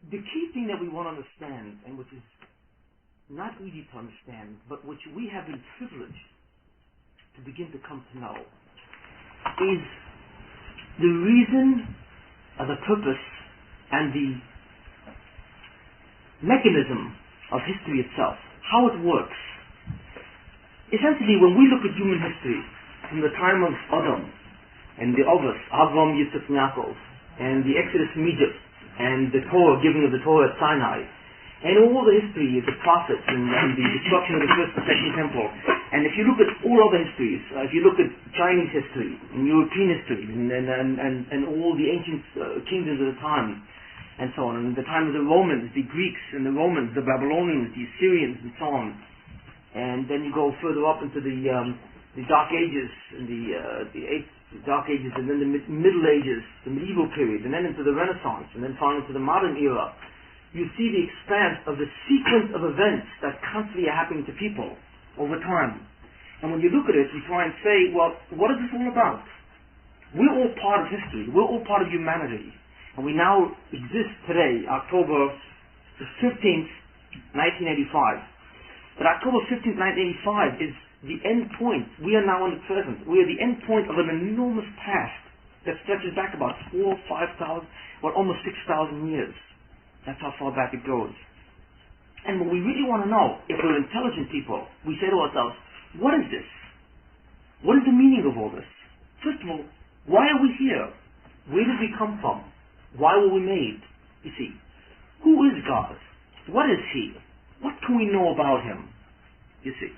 The key thing that we want to understand, and which is not easy to understand, but which we have been privileged to begin to come to know, is the reason, the purpose, and the mechanism of history itself, how it works. Essentially, when we look at human history, from the time of Adam, and the Avos, Avram, Yitzchak, and Yaakov, and the Exodus from Egypt, and the Torah, giving of the Torah at Sinai, and all the history of the prophets, and the destruction of the first and second temple. And if you look at all other histories, if you look at Chinese history, and European history, and all the ancient kingdoms of the time, and so on, and the time of the Romans, the Greeks and the Romans, the Babylonians, the Assyrians, and so on. And then you go further up into the Dark Ages, and the Dark Ages, and then the Middle Ages, the medieval period, and then into the Renaissance, and then finally to the modern era. You see the expanse of the sequence of events that constantly are happening to people over time. And when you look at it, you try and say, well, what is this all about? We're all part of history. We're all part of humanity. And we now exist today, October 15th, 1985. But October 15th, 1985 is the end point. We are now in the present. We are the end point of an enormous past that stretches back about 4,000, 5,000, well, almost 6,000 years. That's how far back it goes. And what we really want to know, if we're intelligent people, we say to ourselves, what is this? What is the meaning of all this? First of all, why are we here? Where did we come from? Why were we made? You see, who is God? What is He? What can we know about Him? You see.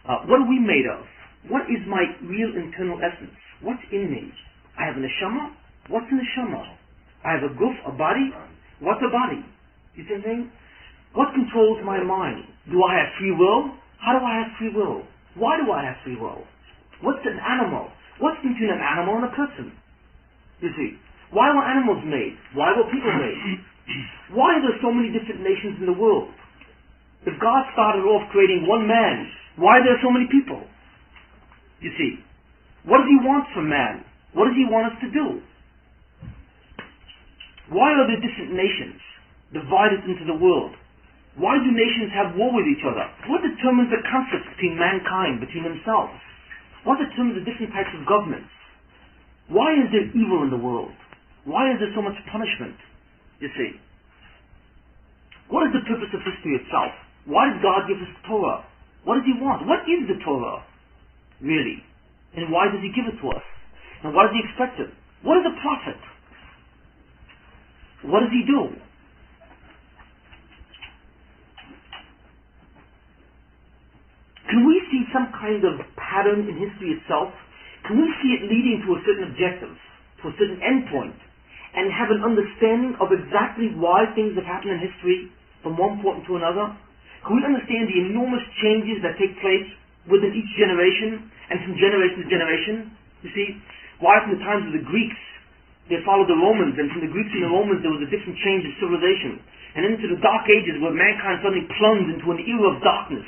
What are we made of? What is my real internal essence? What's in me? I have a neshama. What's a neshama? I have a guf, a body. What's a body? You see what I'm saying? What controls my mind? Do I have free will? How do I have free will? Why do I have free will? What's an animal? What's between an animal and a person? You see. Why were animals made? Why were people made? Why are there so many different nations in the world? If God started off creating one man, why are there so many people? You see, what does He want from man? What does He want us to do? Why are there different nations divided into the world? Why do nations have war with each other? What determines the conflict between mankind, between themselves? What determines the different types of governments? Why is there evil in the world? Why is there so much punishment? You see. What is the purpose of history itself? Why did God give us the Torah? What does He want? What is the Torah, really? And why does He give it to us? And what does He expect it? What is a prophet? What does he do? Can we see some kind of pattern in history itself? Can we see it leading to a certain objective, to a certain endpoint, and have an understanding of exactly why things have happened in history from one point to another? Can we understand the enormous changes that take place within each generation and from generation to generation? You see, why from the times of the Greeks they followed the Romans, and from the Greeks and the Romans there was a different change of civilization, and then into the Dark Ages where mankind suddenly plunged into an era of darkness,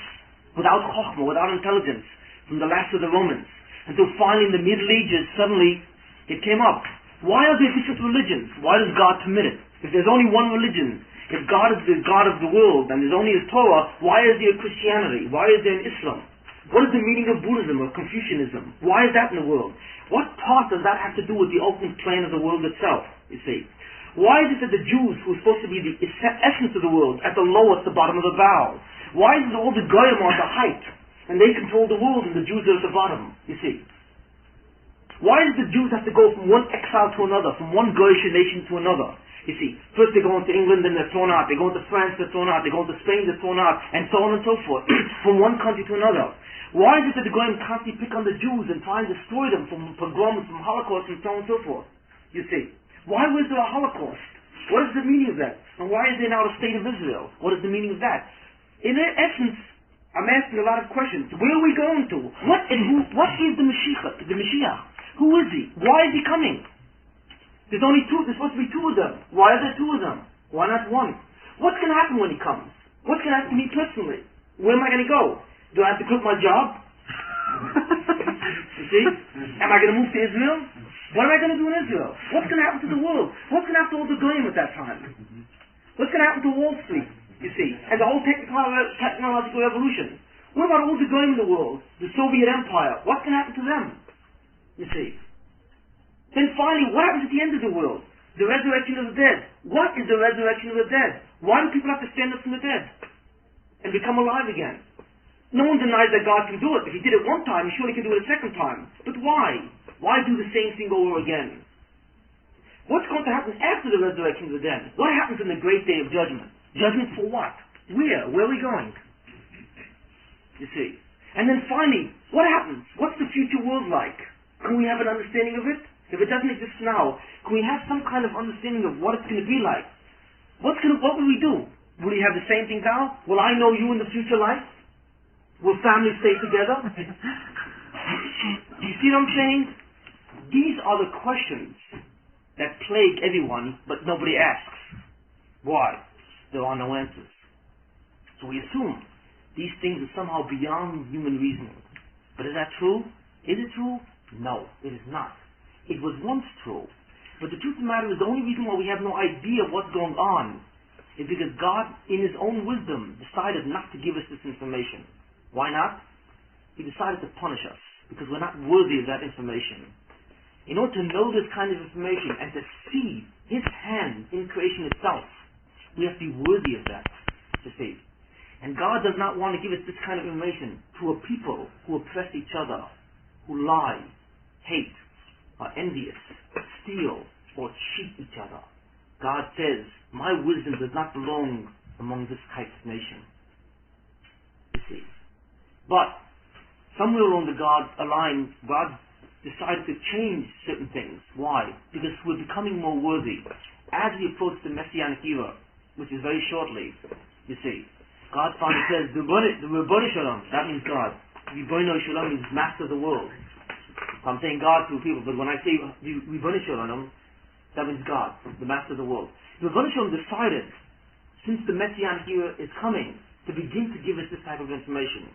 without chokhmah, without intelligence, from the last of the Romans, until finally in the Middle Ages suddenly it came up. Why are there different religions? Why does God permit it? If there's only one religion, if God is the God of the world and there's only His Torah, why is there Christianity? Why is there Islam? What is the meaning of Buddhism or Confucianism? Why is that in the world? What part does that have to do with the ultimate plan of the world itself, you see? Why is it that the Jews, who are supposed to be the essence of the world, at the lowest, the bottom of the barrel? Why is it all the Goyim are at the height, and they control the world, and the Jews are at the bottom, you see? Why does the Jews have to go from one exile to another, from one Goyish nation to another? You see, first they go into England, then they're thrown out. They go into France, they're thrown out. They go into Spain, they're thrown out, and so on and so forth, from one country to another. Why is it that the Goyim constantly pick on the Jews and try and destroy them from pogroms, from Holocaust, and so on and so forth? You see, why was there a Holocaust? What is the meaning of that? And why is there now a state of Israel? What is the meaning of that? In essence, I'm asking a lot of questions. Where are we going to? What is the Mashiach? Who is He? Why is He coming? There's only two. There's supposed to be two of them. Why are there two of them? Why not one? What's going to happen when He comes? What's going to happen to me personally? Where am I going to go? Do I have to quit my job? You see? Am I going to move to Israel? What am I going to do in Israel? What's going to happen to the world? What's going to happen to all the Goyim at that time? What's going to happen to Wall Street, you see, and the whole technological revolution? What about all the going in the world? The Soviet Empire. What's going to happen to them? You see. Then finally, what happens at the end of the world? The resurrection of the dead. What is the resurrection of the dead? Why do people have to stand up from the dead and become alive again? No one denies that God can do it. If he did it one time, he surely can do it a second time. But why? Why do the same thing over again? What's going to happen after the resurrection of the dead? What happens in the great day of judgment? Judgment for what? Where? Where are we going? You see. And then finally, what happens? What's the future world like? Can we have an understanding of it? If it doesn't exist now, can we have some kind of understanding of what it's going to be like? What will we do? Will we have the same thing now? Will I know you in the future life? Will families stay together? Do you see what I'm saying? These are the questions that plague everyone, but nobody asks. Why? There are no answers. So we assume these things are somehow beyond human reasoning. But is that true? Is it true? No, it is not. It was once true. But the truth of the matter is the only reason why we have no idea what's going on is because God, in His own wisdom, decided not to give us this information. Why not? He decided to punish us because we're not worthy of that information. In order to know this kind of information and to see His hand in creation itself, we have to be worthy of that, you see. And God does not want to give us this kind of information to a people who oppress each other, who lie, hate, are envious, steal, or cheat each other. God says, my wisdom does not belong among this type of nation. You see. But, somewhere along the line, God decided to change certain things. Why? Because we're becoming more worthy. As we approach the Messianic era, which is very shortly, you see, God finally says, Ribono Shalom, that means God. Ribono Shalom means master of the world. I'm saying God to people, but when I say Ribono Shalom, that means God, the master of the world. Ribono Shalom decided, since the Messianic era is coming, to begin to give us this type of information.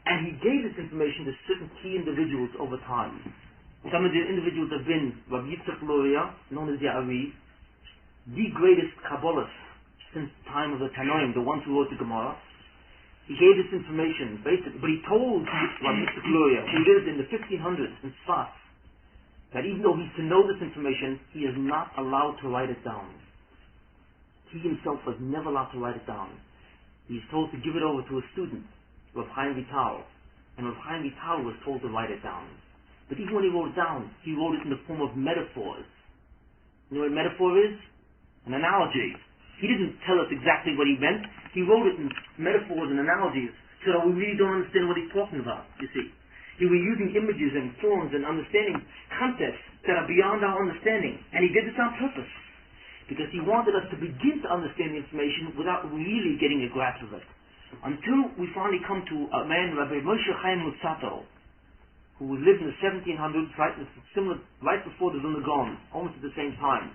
And He gave this information to certain key individuals over time. Some of the individuals have been Rabbi Yitzchak Luria, known as Ya'ari, the greatest Kabbalist since the time of the Tanoim, the ones who wrote the Gemara. He gave this information, basically, but he told Rabbi Yitzchak Luria, who lived in the 1500s in Sfat, that even though he's to know this information, he is not allowed to write it down. He himself was never allowed to write it down. He's told to give it over to a student, Rav Chaim Vital, and Rav Chaim Vital was told to write it down. But even when he wrote it down, he wrote it in the form of metaphors. You know what a metaphor is? An analogy. He didn't tell us exactly what he meant. He wrote it in metaphors and analogies so that we really don't understand what he's talking about, you see. He was using images and forms and understanding concepts that are beyond our understanding. And he did this on purpose. Because he wanted us to begin to understand the information without really getting a grasp of it. Until we finally come to a man, Rabbi Moshe Chaim Luzzatto, who lived in the 1700s, right before the Vilna Gaon, almost at the same time.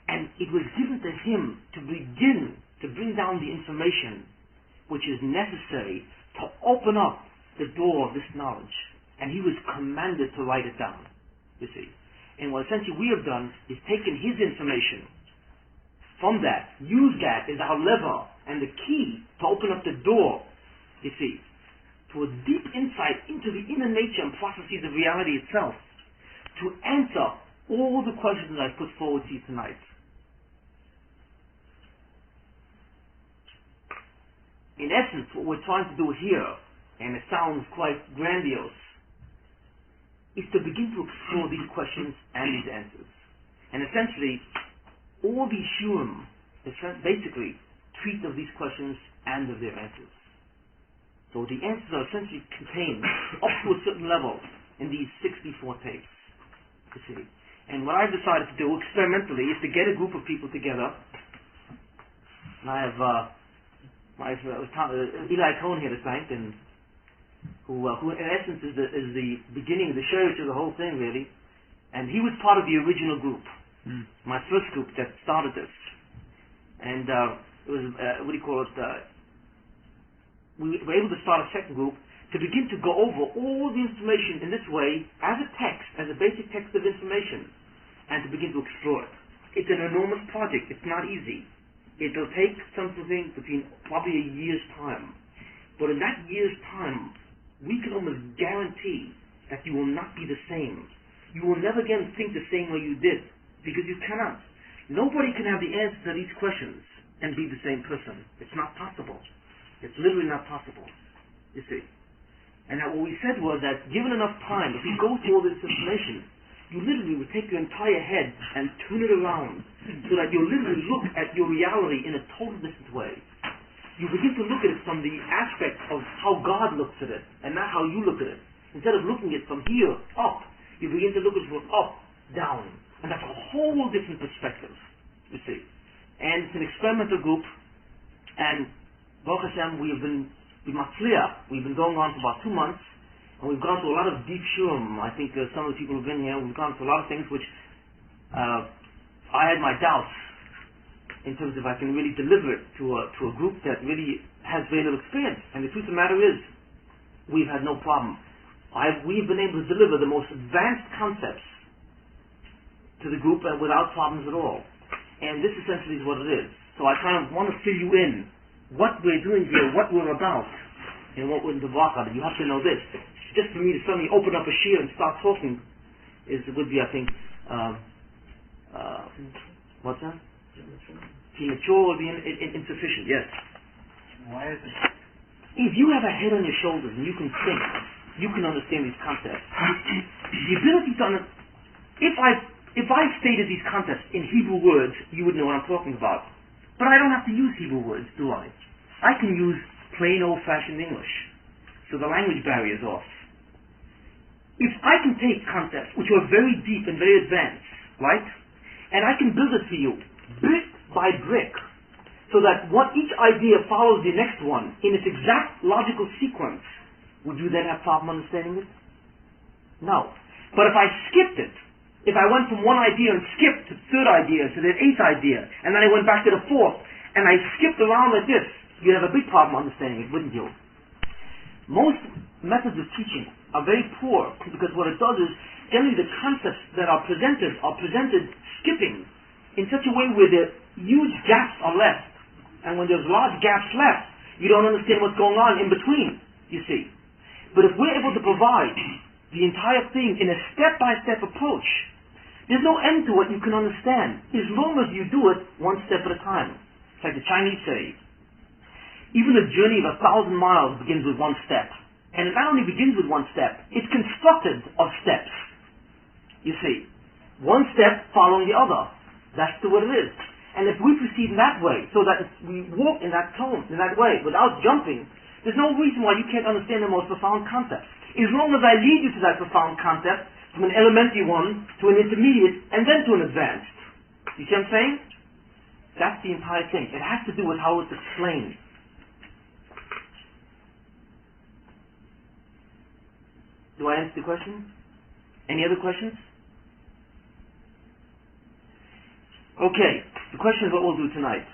And it was given to him to begin to bring down the information which is necessary to open up the door of this knowledge. And he was commanded to write it down, you see. And what essentially we have done is taken his information from that, use that as our lever and the key to open up the door, you see, to a deep insight into the inner nature and processes of reality itself, to answer all the questions that I put forward to you tonight. In essence, what we're trying to do here, and it sounds quite grandiose, is to begin to explore these questions and these answers. And essentially, all these shurim basically treat of these questions and of their answers. So the answers are essentially contained up to a certain level in these 64 tapes. You see. And what I've decided to do experimentally is to get a group of people together. And I have Eli Cohen here tonight, and who in essence is the beginning, the sheriff of the whole thing, really. And he was part of the original group, my first group that started this. And it was we were able to start a second group to begin to go over all the information in this way as a text, as a basic text of information, and to begin to explore it. It's an enormous project. It's not easy. It'll take something between probably a year's time. But in that year's time, we can almost guarantee that you will not be the same. You will never again think the same way you did, because you cannot. Nobody can have the answers to these questions and be the same person. It's not possible. It's literally not possible, you see. And what we said was that given enough time, if you go through all this information, you literally would take your entire head and turn it around so that you literally look at your reality in a total different way. You begin to look at it from the aspect of how God looks at it and not how you look at it. Instead of looking at it from here up, you begin to look at it from up, down. And that's a whole different perspective, you see. And it's an experimental group, and Baruch Hashem, we've been going on for about 2 months, and we've gone through a lot of deep shurim. I think some of the people who've been here, we've gone through a lot of things which I had my doubts in terms of if I can really deliver it to a group that really has very little experience. And the truth of the matter is, we've had no problem. We've been able to deliver the most advanced concepts to the group and without problems at all. And this essentially is what it is. So I kind of want to fill you in what we're doing here, what we're about, and what we're in the work on. You have to know this. Just for me to suddenly open up a shir and start talking would be, I think, what's that? Premature would be insufficient, yes. Why is it? If you have a head on your shoulders and you can think, you can understand these concepts. The ability to understand, if I stated these concepts in Hebrew words, you would know what I'm talking about. But I don't have to use Hebrew words, do I? I can use plain old-fashioned English. So the language barrier is off. If I can take concepts which are very deep and very advanced, right? And I can build it for you, brick by brick, so that each idea follows the next one in its exact logical sequence, would you then have problem understanding it? No. But if I skipped it, if I went from one idea and skipped to the third idea, to the eighth idea, and then I went back to the fourth, and I skipped around like this, you'd have a big problem understanding it, wouldn't you? Most methods of teaching are very poor, because what it does is, generally the concepts that are presented skipping in such a way where the huge gaps are left. And when there's large gaps left, you don't understand what's going on in between, you see. But if we're able to provide the entire thing in a step-by-step approach, there's no end to what you can understand, as long as you do it one step at a time. It's like the Chinese say, even a journey of 1,000 miles begins with one step. And it not only begins with one step, it's constructed of steps. You see, one step following the other. That's the way it is. And if we proceed in that way, so that we walk in that tone, in that way, without jumping, there's no reason why you can't understand the most profound concepts. As long as I lead you to that profound concept, from an elementary one to an intermediate, and then to an advanced. You see what I'm saying? That's the entire thing. It has to do with how it's explained. Do I answer the question? Any other questions? Okay, the question is what we'll do tonight.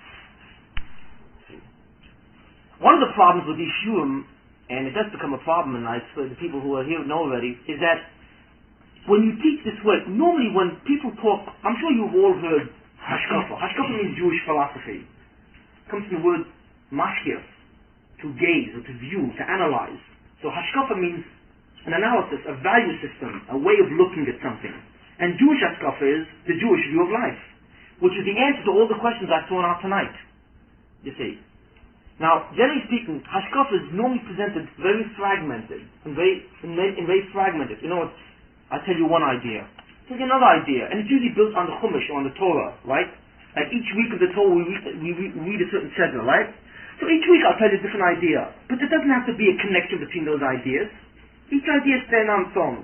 One of the problems with these shurim, and it does become a problem, and I suppose the people who are here know already, is that when you teach this way, normally when people talk, I'm sure you've all heard hashkafa. Hashkafa means Jewish philosophy. It comes from the word mashkir, to gaze, or to view, to analyze. So hashkafa means an analysis, a value system, a way of looking at something. And Jewish hashkafa is the Jewish view of life, which is the answer to all the questions I've thrown out tonight. You see. Now, generally speaking, hashkafa is normally presented very fragmented, and very fragmented. You know, I tell you one idea, tell you another idea, and it's usually built on the Chumash or on the Torah, right? Like each week of the Torah we read a certain segment, right? So each week I'll tell you a different idea, but there doesn't have to be a connection between those ideas. Each idea stands on its own.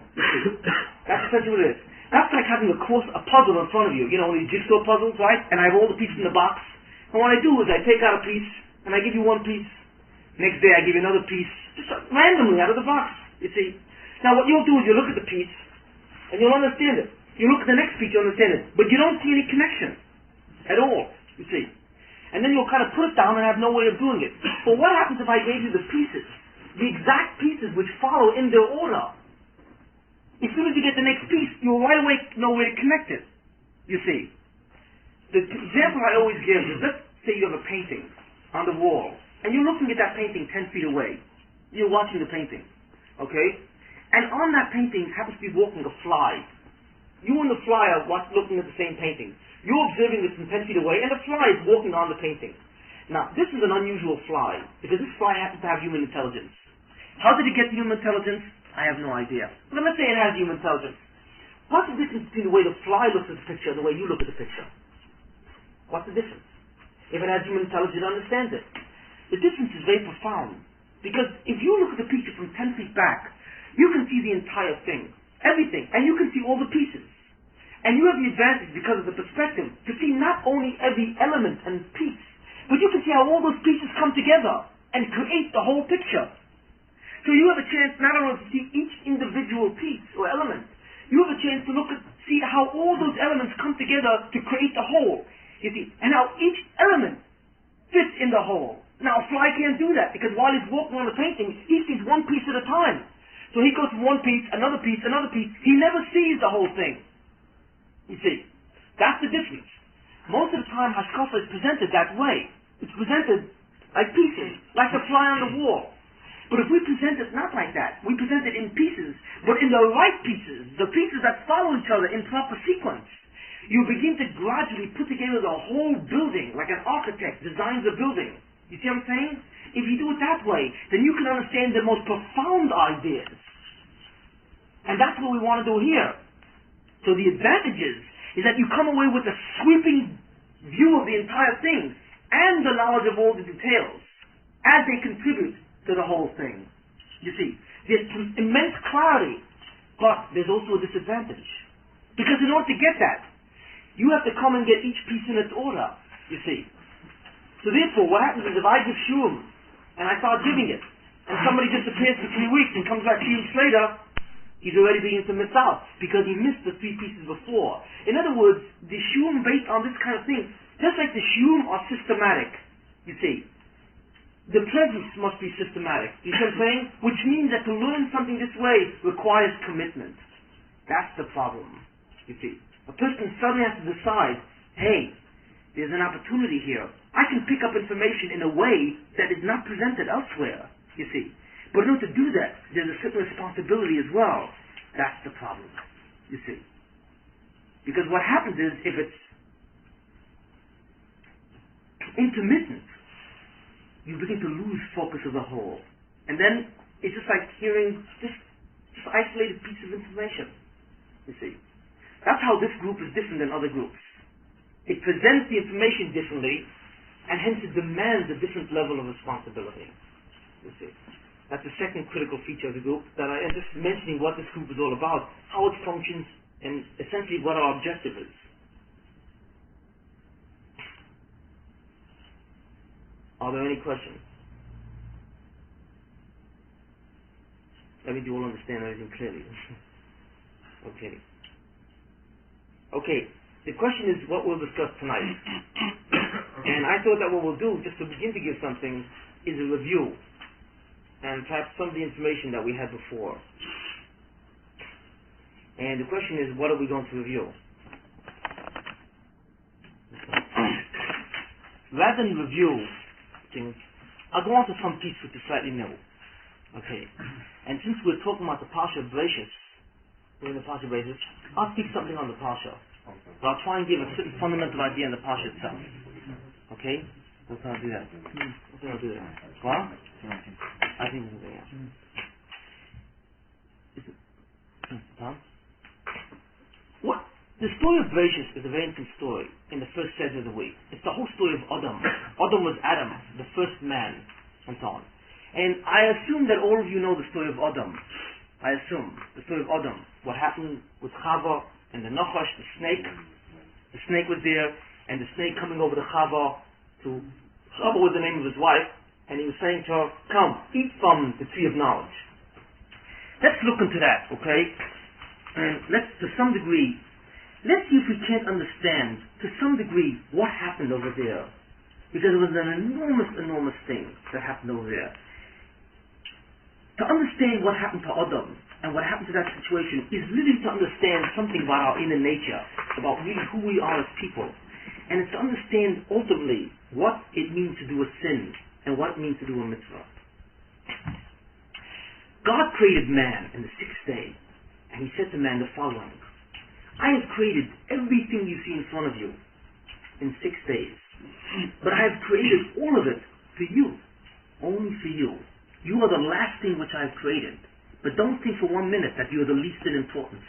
That's essentially what it is. That's like having a puzzle in front of you. You know, these jigsaw puzzles, right? And I have all the pieces in the box. And what I do is I take out a piece, and I give you one piece. Next day I give you another piece, just randomly out of the box, you see. Now what you'll do is you'll look at the piece, and you'll understand it. You look at the next piece, you'll understand it. But you don't see any connection at all, you see. And then you'll kind of put it down and have no way of doing it. But what happens if I gave you the pieces? The exact pieces which follow in their order. As soon as you get the next piece, you'll right away know where to connect it, you see. The example I always give is, say you have a painting on the wall, and you're looking at that painting 10 feet away. You're watching the painting, okay? And on that painting happens to be walking a fly. You and the fly are looking at the same painting. You're observing this from 10 feet away, and the fly is walking on the painting. Now, this is an unusual fly, because this fly happens to have human intelligence. How did it get human intelligence? I have no idea. But let's say it has human intelligence. What's the difference between the way the fly looks at the picture and the way you look at the picture? What's the difference? If it has human intelligence, it understands it. The difference is very profound. Because if you look at the picture from 10 feet back, you can see the entire thing. Everything. And you can see all the pieces. And you have the advantage, because of the perspective, to see not only every element and piece, but you can see how all those pieces come together and create the whole picture. So you have a chance not only to see each individual piece or element, you have a chance to see how all those elements come together to create the whole. You see, and how each element fits in the whole. Now a fly can't do that, because while he's walking on the painting, he sees one piece at a time. So he goes from one piece, another piece, another piece. He never sees the whole thing. You see, that's the difference. Most of the time, Hashkafa is presented that way. It's presented like pieces, like the fly on the wall. But if we present it not like that, we present it in pieces, but in the right pieces, the pieces that follow each other in proper sequence, you begin to gradually put together the whole building, like an architect designs a building. You see what I'm saying? If you do it that way, then you can understand the most profound ideas. And that's what we want to do here. So the advantages is that you come away with a sweeping view of the entire thing, and the knowledge of all the details, as they contribute to the whole thing. You see, there's immense clarity, but there's also a disadvantage. Because in order to get that, you have to come and get each piece in its order, you see. So therefore, what happens is if I give shum, and I start giving it, and somebody disappears for 3 weeks and comes back 3 weeks later, he's already beginning to miss out, because he missed the 3 pieces before. In other words, the shum based on this kind of thing, just like the shum are systematic, you see, the presence must be systematic. You see what I'm saying? Which means that to learn something this way requires commitment. That's the problem, you see. A person suddenly has to decide, hey, there's an opportunity here. I can pick up information in a way that is not presented elsewhere, you see. But in order to do that, there's a certain responsibility as well. That's the problem, you see. Because what happens is, if it's intermittent, you begin to lose focus of the whole. And then it's just like hearing just isolated piece of information, you see. That's how this group is different than other groups. It presents the information differently, and hence it demands a different level of responsibility, you see. That's the second critical feature of the group, that I am just mentioning what this group is all about, how it functions, and essentially what our objective is. Are there any questions? Let me do all understand everything clearly. Okay. Okay, the question is what we'll discuss tonight. And I thought that what we'll do, just to begin to give something, is a review. And perhaps some of the information that we had before. And the question is, what are we going to review? Rather than review things, I'll go on to some piece which is slightly new. Okay. And since we're talking about the Parsha Bereshis, we're in the Parsha Bereshis, I'll speak something on the Parsha. But I'll try and give a certain fundamental idea on the Parsha itself. Okay? What can I do that? What can I do that? What? I think something else. Tom? What? The story of Bereshis is a very interesting story in the first section of the week. It's the whole story of Adam. Adam was Adam, the first man, and so on. And I assume that all of you know the story of Adam. I assume the story of Adam. What happened with Chava and the Nachash, the snake. The snake was there, and the snake coming over to Chava. Chava was the name of his wife, and he was saying to her, come, eat from the tree of knowledge. Let's look into that, okay? And let's, to some degree, let's see if we can't understand, to some degree, what happened over there. Because it was an enormous thing that happened over there. To understand what happened to Adam, and what happened to that situation, is really to understand something about our inner nature, about really who we are as people. And it's to understand ultimately what it means to do a sin and what it means to do a mitzvah. God created man in the sixth day, and he said to man the following: I have created everything you see in front of you in 6 days, but I have created all of it for you, only for you. You are the last thing which I have created, but don't think for 1 minute that you are the least in importance.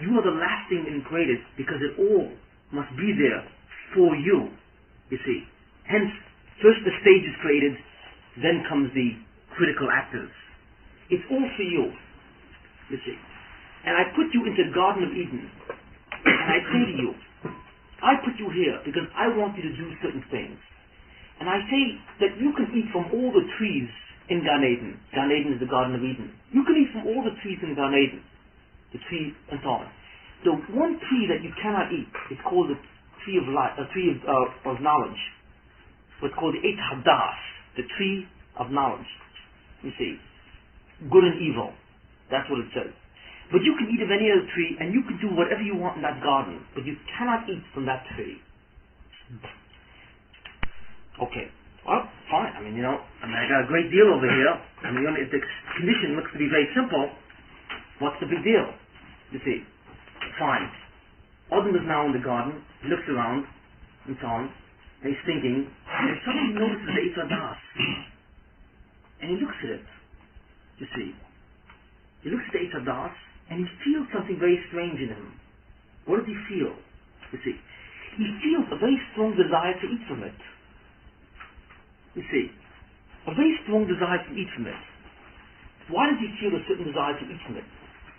You are the last thing in created because it all must be there for you, you see. Hence, first the stage is created, then comes the critical actors. It's all for you, you see. And I put you into the Garden of Eden, and I say to you, I put you here because I want you to do certain things. And I say that you can eat from all the trees in Gan Eden. Gan Eden is the Garden of Eden. You can eat from all the trees in Gan Eden, the tree and so on. The one tree that you cannot eat is called the tree of life, a tree of knowledge. What's called the Eitz Hadas, the tree of knowledge. You see, good and evil. That's what it says. But you can eat of any other tree, and you can do whatever you want in that garden, but you cannot eat from that tree. Okay. Well, fine. I got a great deal over here. If the condition looks to be very simple, what's the big deal? You see. Fine. Adam is now in the garden, he looks around, and so on, and he's thinking, and suddenly he notices the Eitz Hadas. And he looks at it, you see. He looks at the Eitz Hadas, and he feels something very strange in him. What does he feel? You see. He feels a very strong desire to eat from it. You see. A very strong desire to eat from it. Why does he feel a certain desire to eat from it?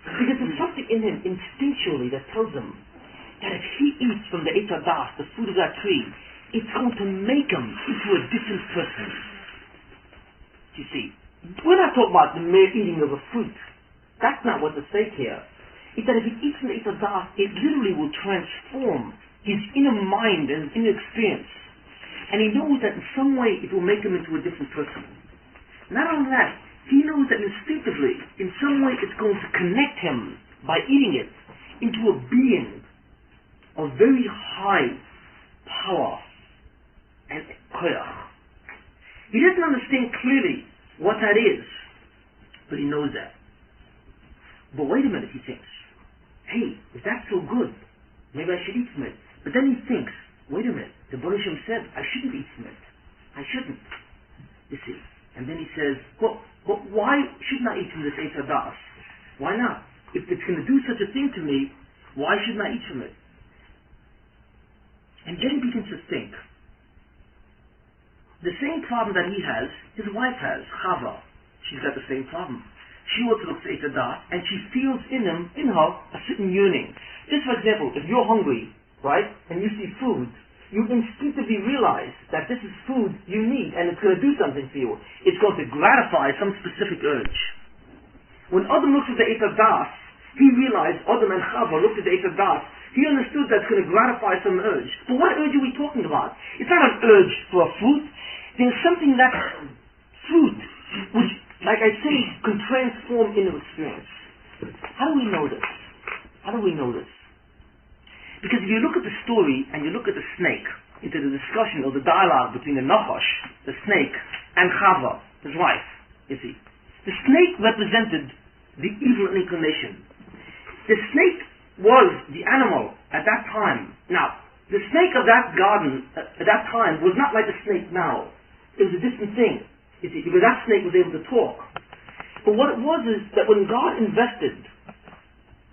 Because there's something in him instinctually that tells him that if he eats from the Eitz Hadas, the fruit of that tree, it's going to make him into a different person. You see, we're not talking about the mere eating of a fruit. That's not what's at stake here. It's that if he eats from the Eitz Hadas, it literally will transform his inner mind and inner experience. And he knows that in some way it will make him into a different person. Not only that, he knows that instinctively, in some way it's going to connect him, by eating it, into a being of very high power and koyach. He doesn't understand clearly what that is, but he knows that. But wait a minute, he thinks, hey, if that's so good, maybe I should eat from it. But then he thinks, wait a minute, the Baruch Shem said I shouldn't eat from it. I shouldn't. You see. And then he says, well, why shouldn't I eat from this Eitz Hadas? Why not? If it's going to do such a thing to me, why shouldn't I eat from it? And then he begins to think. The same problem that he has, his wife has, Chava. She's got the same problem. She also looks at Eitz Hadas, and she feels in her, a certain yearning. Just for example, if you're hungry, right, and you see food, you instinctively realize that this is food you need, and it's going to do something for you. It's going to gratify some specific urge. When Adam looks at the Eitz Hadas, he realized, Adam and Chava looked at the Eitz Hadas, he understood that's going to gratify some urge. But what urge are we talking about? It's not an urge for a fruit. There's something that fruit, which, like I say, can transform inner experience. How do we know this? How do we know this? Because if you look at the story and you look at the snake, into the discussion or the dialogue between the Nachash, the snake, and Chava, his wife, you see, the snake represented the evil inclination. The snake was the animal at that time. Now, the snake of that garden at that time was not like the snake now. It was a different thing, you see, because that snake was able to talk. But what it was is that when God invested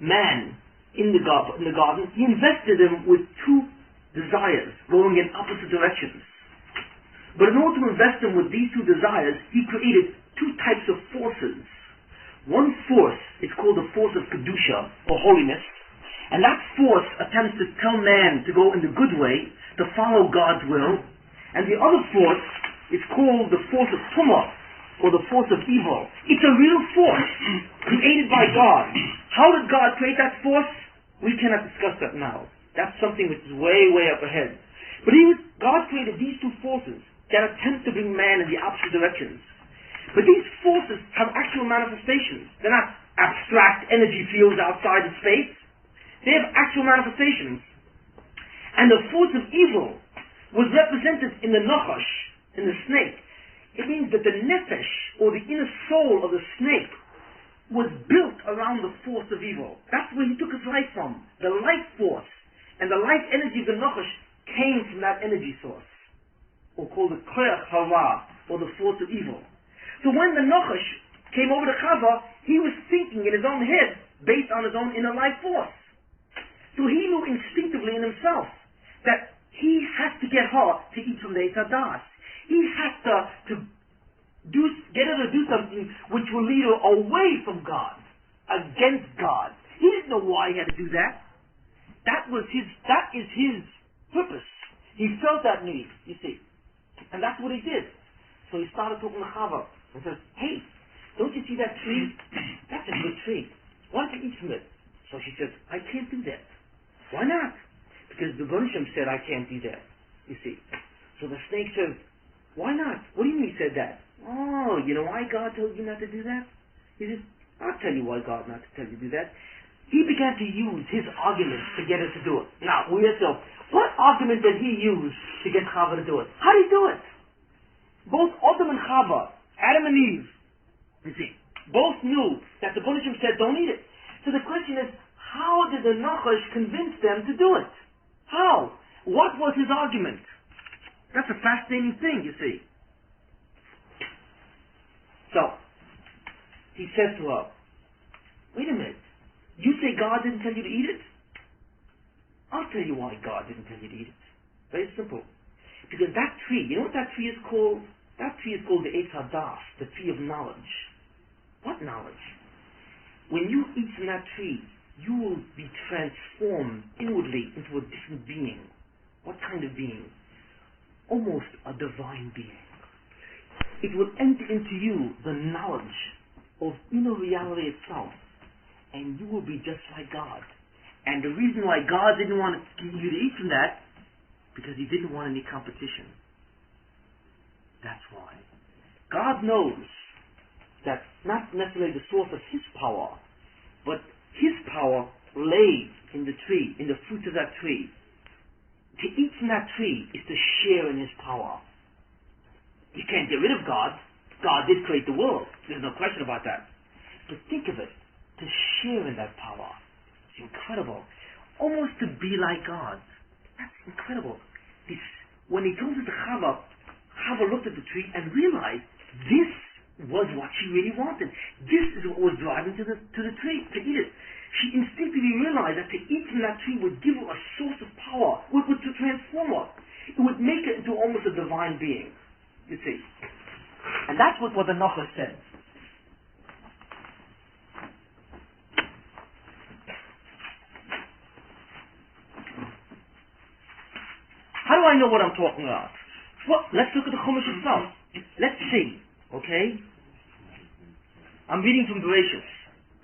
man in the garden, he invested him with two desires going in opposite directions. But in order to invest him with these two desires, he created two types of forces. One force is called the force of Kedusha, or holiness, and that force attempts to tell man to go in the good way, to follow God's will, and the other force is called the force of Tumah, or the force of evil. It's a real force, created by God. How did God create that force? We cannot discuss that now. That's something which is way, way up ahead. But God created these two forces that attempt to bring man in the opposite directions. But these forces have actual manifestations. They're not abstract energy fields outside in space. They have actual manifestations. And the force of evil was represented in the Nachash, in the snake. It means that the nefesh, or the inner soul of the snake, was built around the force of evil. That's where he took his life from. The life force and the life energy of the Nachash came from that energy source, or called the Koyach Hara, or the force of evil. So when the Nachash came over to Chava, he was thinking in his own head, based on his own inner life force. So he knew instinctively in himself that he has to get her to eat from the Eitz Hadas. He has to get her to do something which will lead her away from God, against God. He didn't know why he had to do that. That is his purpose. He felt that need, you see. And that's what he did. So he started talking to Chava and says, hey, don't you see that tree? That's a good tree. Why don't you eat from it? So she says, I can't do that. Why not? Because the Rebbeinu said I can't do that, you see. So the snake says, why not? What do you mean he said that? Oh, you know why God told you not to do that? He says, I'll tell you why God not to tell you to do that. He began to use his argument to get her to do it. Now, we ask ourselves, what argument did he use to get Chava to do it? How did he do it? Both Adam and Chava, Adam and Eve, you see, both knew that the Rebbeinu said don't eat it. So the question is, how did the Nachash convince them to do it? How? What was his argument? That's a fascinating thing, you see. So, he says to her, wait a minute, you say God didn't tell you to eat it? I'll tell you why God didn't tell you to eat it. Very simple. Because that tree, you know what that tree is called? That tree is called the Eitz Hadas, the tree of knowledge. What knowledge? When you eat from that tree, you will be transformed inwardly into a different being. What kind of being? Almost a divine being. It will enter into you the knowledge of inner reality itself, and you will be just like God. And the reason why God didn't want you to eat from that, because he didn't want any competition. That's why. God knows that not necessarily the source of his power, but his power lay in the tree, in the fruits of that tree. To eat from that tree is to share in his power. You can't get rid of God. God did create the world. There's no question about that. But think of it, to share in that power. It's incredible. Almost to be like God. That's incredible. When he comes into Chava, Chava looked at the tree and realized this was what she really wanted. This is what was driving to the tree, to eat it. She instinctively realized that to eat from that tree would give her a source of power, would to transform her. It would make her into almost a divine being, you see. And that's what the Nachash said. How do I know what I'm talking about? Well, let's look at the Chumash itself. Let's see, okay? I'm reading from Bereshit.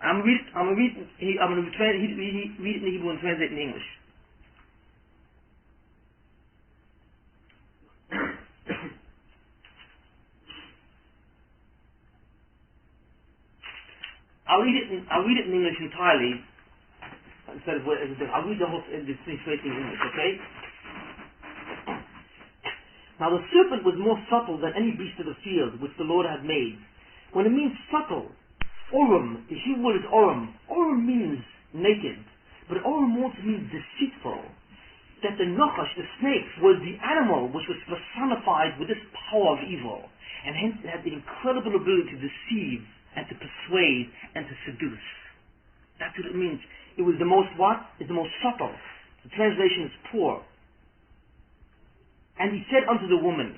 I'm going to read it in Hebrew and translate it in English. I'll read it in English entirely instead of I'll read the whole straight in English, okay? Now the serpent was more subtle than any beast of the field which the Lord had made. When it means subtle, Orim, the Hebrew word is Orim. Orim means naked, but Orim also means deceitful. That the Nachash, the snake, was the animal which was personified with this power of evil, and hence it had the incredible ability to deceive and to persuade and to seduce. That's what it means. It was the most what? It's the most subtle. The translation is poor. And he said unto the woman,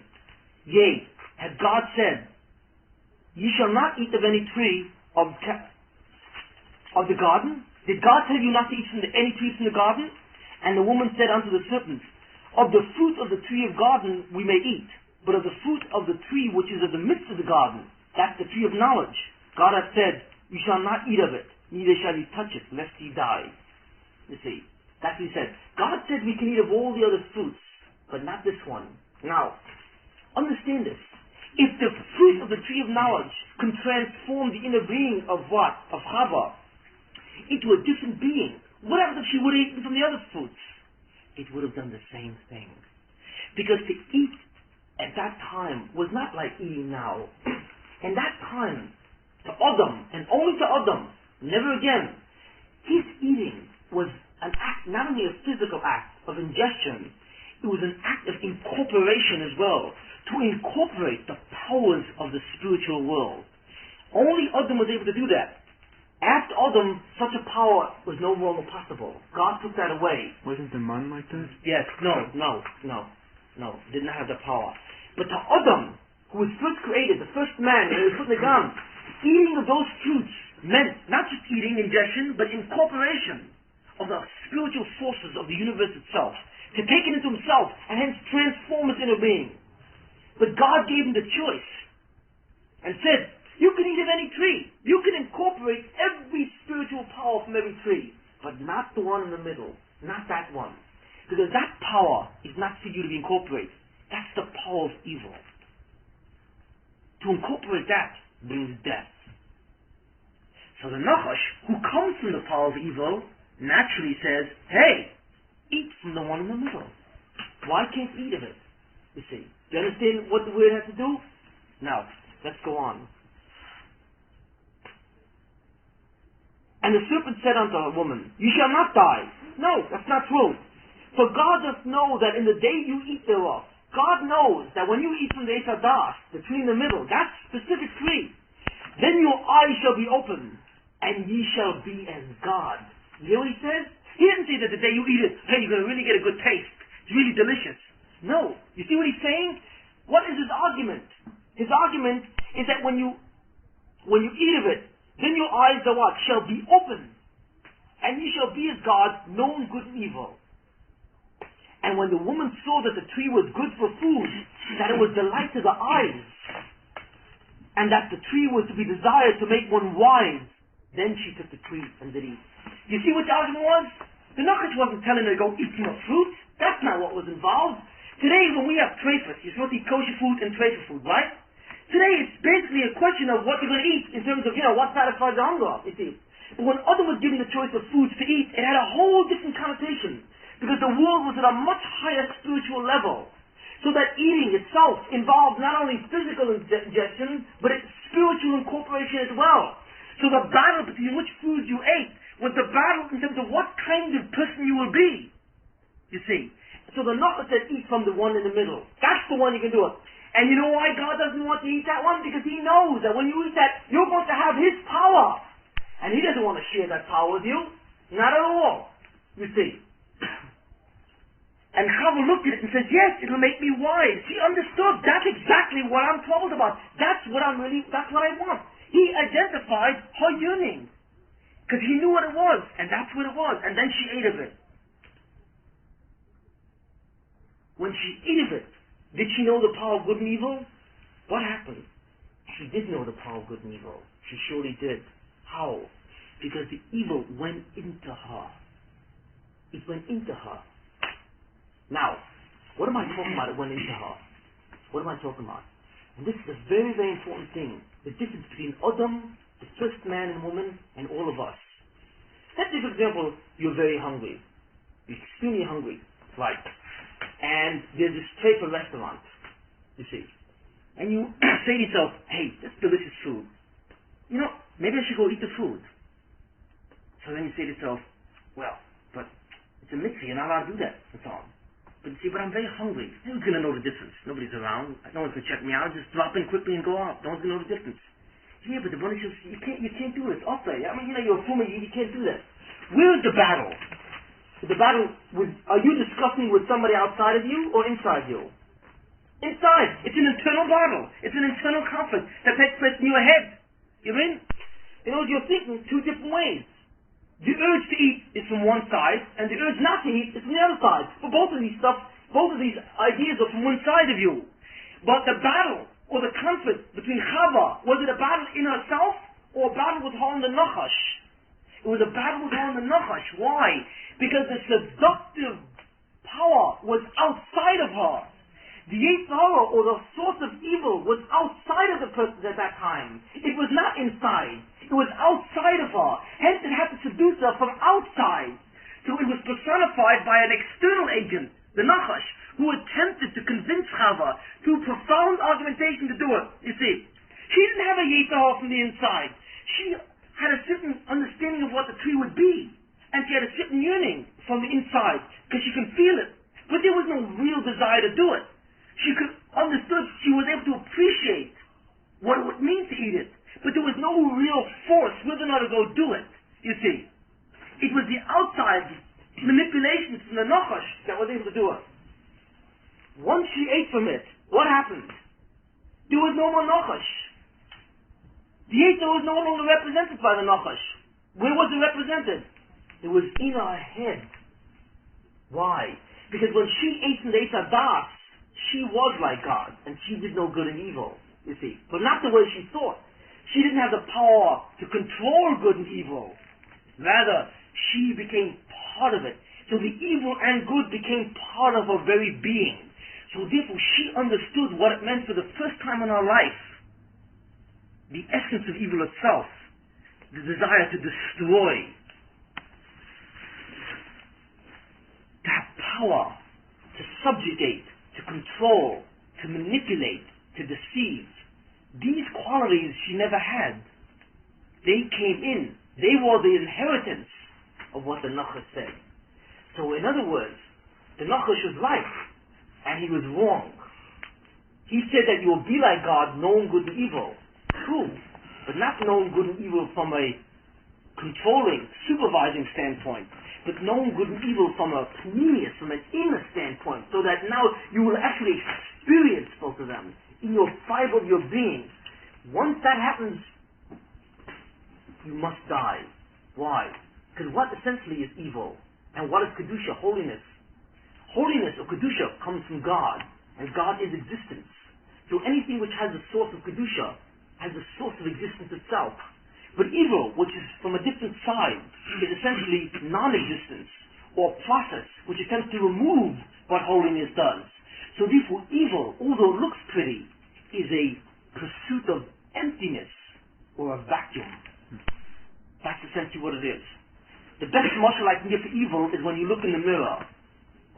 yea, had God said, ye shall not eat of any tree of the garden? Did God tell you not to eat from any tree from the garden? And the woman said unto the serpent, of the fruit of the tree of garden we may eat, but of the fruit of the tree which is of the midst of the garden, that's the tree of knowledge, God hath said, you shall not eat of it, neither shall ye touch it, lest ye die. You see, that's what he said. God said we can eat of all the other fruits, but not this one. Now, understand this. If the fruit of the tree of knowledge can transform the inner being of what? Of Chava, into a different being, what happens if she would have eaten from the other fruits? it would have done the same thing. Because to eat at that time was not like eating now. In that time, to Adam, and only to Adam, never again, his eating was an act, not only a physical act of ingestion, it was an act of incorporation as well, to incorporate the powers of the spiritual world. Only Adam was able to do that. After Adam, such a power was no longer possible. God took that away. Wasn't the man like that? Yes, no, did not have the power. But to Adam, who was first created, the first man, and he was put in the ground, eating of those fruits meant not just eating, ingestion, but incorporation of the spiritual sources of the universe itself, to take it into himself, and hence transform his inner being. But God gave him the choice, and said, you can eat of any tree. You can incorporate every spiritual power from every tree, but not the one in the middle, not that one. Because that power is not for you to incorporate. That's the power of evil. To incorporate that brings death. So the Nachash, who comes from the power of evil, naturally says, hey, eat from the one in the middle. Why can't you eat of it? You see. Do you understand what the word has to do? Now, let's go on. And the serpent said unto the woman, you shall not die. No, that's not true. For God doth know that in the day you eat thereof, God knows that when you eat from the Eitz Hadas, the tree in the middle, that specific tree, then your eyes shall be opened, and ye shall be as God. You hear what he says? He didn't say that the day you eat it, hey, you're going to really get a good taste. It's really delicious. No. You see what he's saying? What is his argument? His argument is that when you eat of it, then your eyes are what? Shall be opened. And ye shall be as God, knowing good and evil. And when the woman saw that the tree was good for food, that it was delight to the eyes, and that the tree was to be desired to make one wise, then she took the tree and did eat. You see what the argument was? The Nachash wasn't telling her to go eat from a fruit. That's not what was involved. Today, when we have treifas, you're supposed to eat kosher food and treifa food, right? Today, it's basically a question of what you're going to eat in terms of, what satisfies the hunger, you see. But when Adam was given the choice of foods to eat, it had a whole different connotation. Because the world was at a much higher spiritual level. So that eating itself involved not only physical ingestion, but its spiritual incorporation as well. So the battle between which foods you ate was the battle in terms of what kind of person you will be. You see. So the Nachash said, eat from the one in the middle. That's the one you can do it. And you know why God doesn't want you to eat that one? Because he knows that when you eat that, you're going to have his power. And he doesn't want to share that power with you. Not at all. You see. And Chava looked at it and said, yes, it'll make me wise. She understood. That's exactly what I'm told about. That's what I want. He identified her yearning. Because he knew what it was. And that's what it was. And then she ate of it. When she ate of it, did she know the power of good and evil? What happened? She did know the power of good and evil. She surely did. How? Because the evil went into her. It went into her. Now, what am I talking about? It went into her. What am I talking about? And this is a very, very important thing. The difference between Adam, the first man and woman, and all of us. Let's say, for example, you're very hungry. You're extremely hungry. Right. And there's this treifah restaurant, you see. And you say to yourself, hey, that's delicious food. Maybe I should go eat the food. So then you say to yourself, well, but it's a mitzvah, you're not allowed to do that, and so on. But you see, but I'm very hungry. Who's going to know the difference? Nobody's around. No one's going to check me out. Just drop in quickly and go out. No one's going to know the difference. Yeah, but the bunny says, you can't do this. Off there. I mean, you're a fool, you can't do that. Where's the battle? Are you discussing with somebody outside of you or inside you? Inside. It's an internal battle. It's an internal conflict that takes place in your head. You mean? You're thinking two different ways. The urge to eat is from one side, and the urge not to eat is from the other side. For both of these ideas are from one side of you. But the battle or the conflict between Chava, was it a battle in herself or a battle with her and the Nachash? It was a battle with her and the Nachash. Why? Because the seductive power was outside of her. The Yetzer Hara, or the source of evil, was outside of the person at that time. It was not inside. It was outside of her. Hence it had to seduce her from outside. So it was personified amplified by an external agent, the Nachash, who attempted to convince Chava through profound argumentation to do it. You see, she didn't have a Yetzer Hara from the inside. She had a certain understanding of what the tree would be, and she had a certain yearning from the inside, because she could feel it. But there was no real desire to do it. She was able to appreciate what it would mean to eat it, but there was no real force whether or not to go do it, you see. It was the outside manipulations from the Nachash that was able to do it. Once she ate from it, what happened? There was no more Nachash. The Yetzer was no longer represented by the Nachash. Where was it represented? It was in her head. Why? Because when she ate from the Eitz Das, she was like God, and she did know good and evil, you see. But not the way she thought. She didn't have the power to control good and evil. Rather, she became part of it. So the evil and good became part of her very being. So therefore, she understood what it meant for the first time in her life. The essence of evil itself. The desire to destroy. To have power. To subjugate. To control. To manipulate. To deceive. These qualities she never had. They came in. They were the inheritance of what the Nachash said. So in other words, the Nachash was right. And he was wrong. He said that you will be like God, knowing good and evil. True, but not knowing good and evil from a controlling, supervising standpoint, but knowing good and evil from a pneumius, from an inner standpoint, so that now you will actually experience both of them in your fiber of your being. Once that happens, you must die. Why? Because what essentially is evil? And what is Kedusha, holiness? Holiness or Kedusha comes from God, and God is existence. So anything which has a source of Kedusha has a source of existence itself. But evil, which is from a different side, is essentially non-existence, or process, which attempts to remove what holiness does. So therefore evil, although it looks pretty, is a pursuit of emptiness, or a vacuum. That's essentially what it is. The best marshal I can give for evil is when you look in the mirror.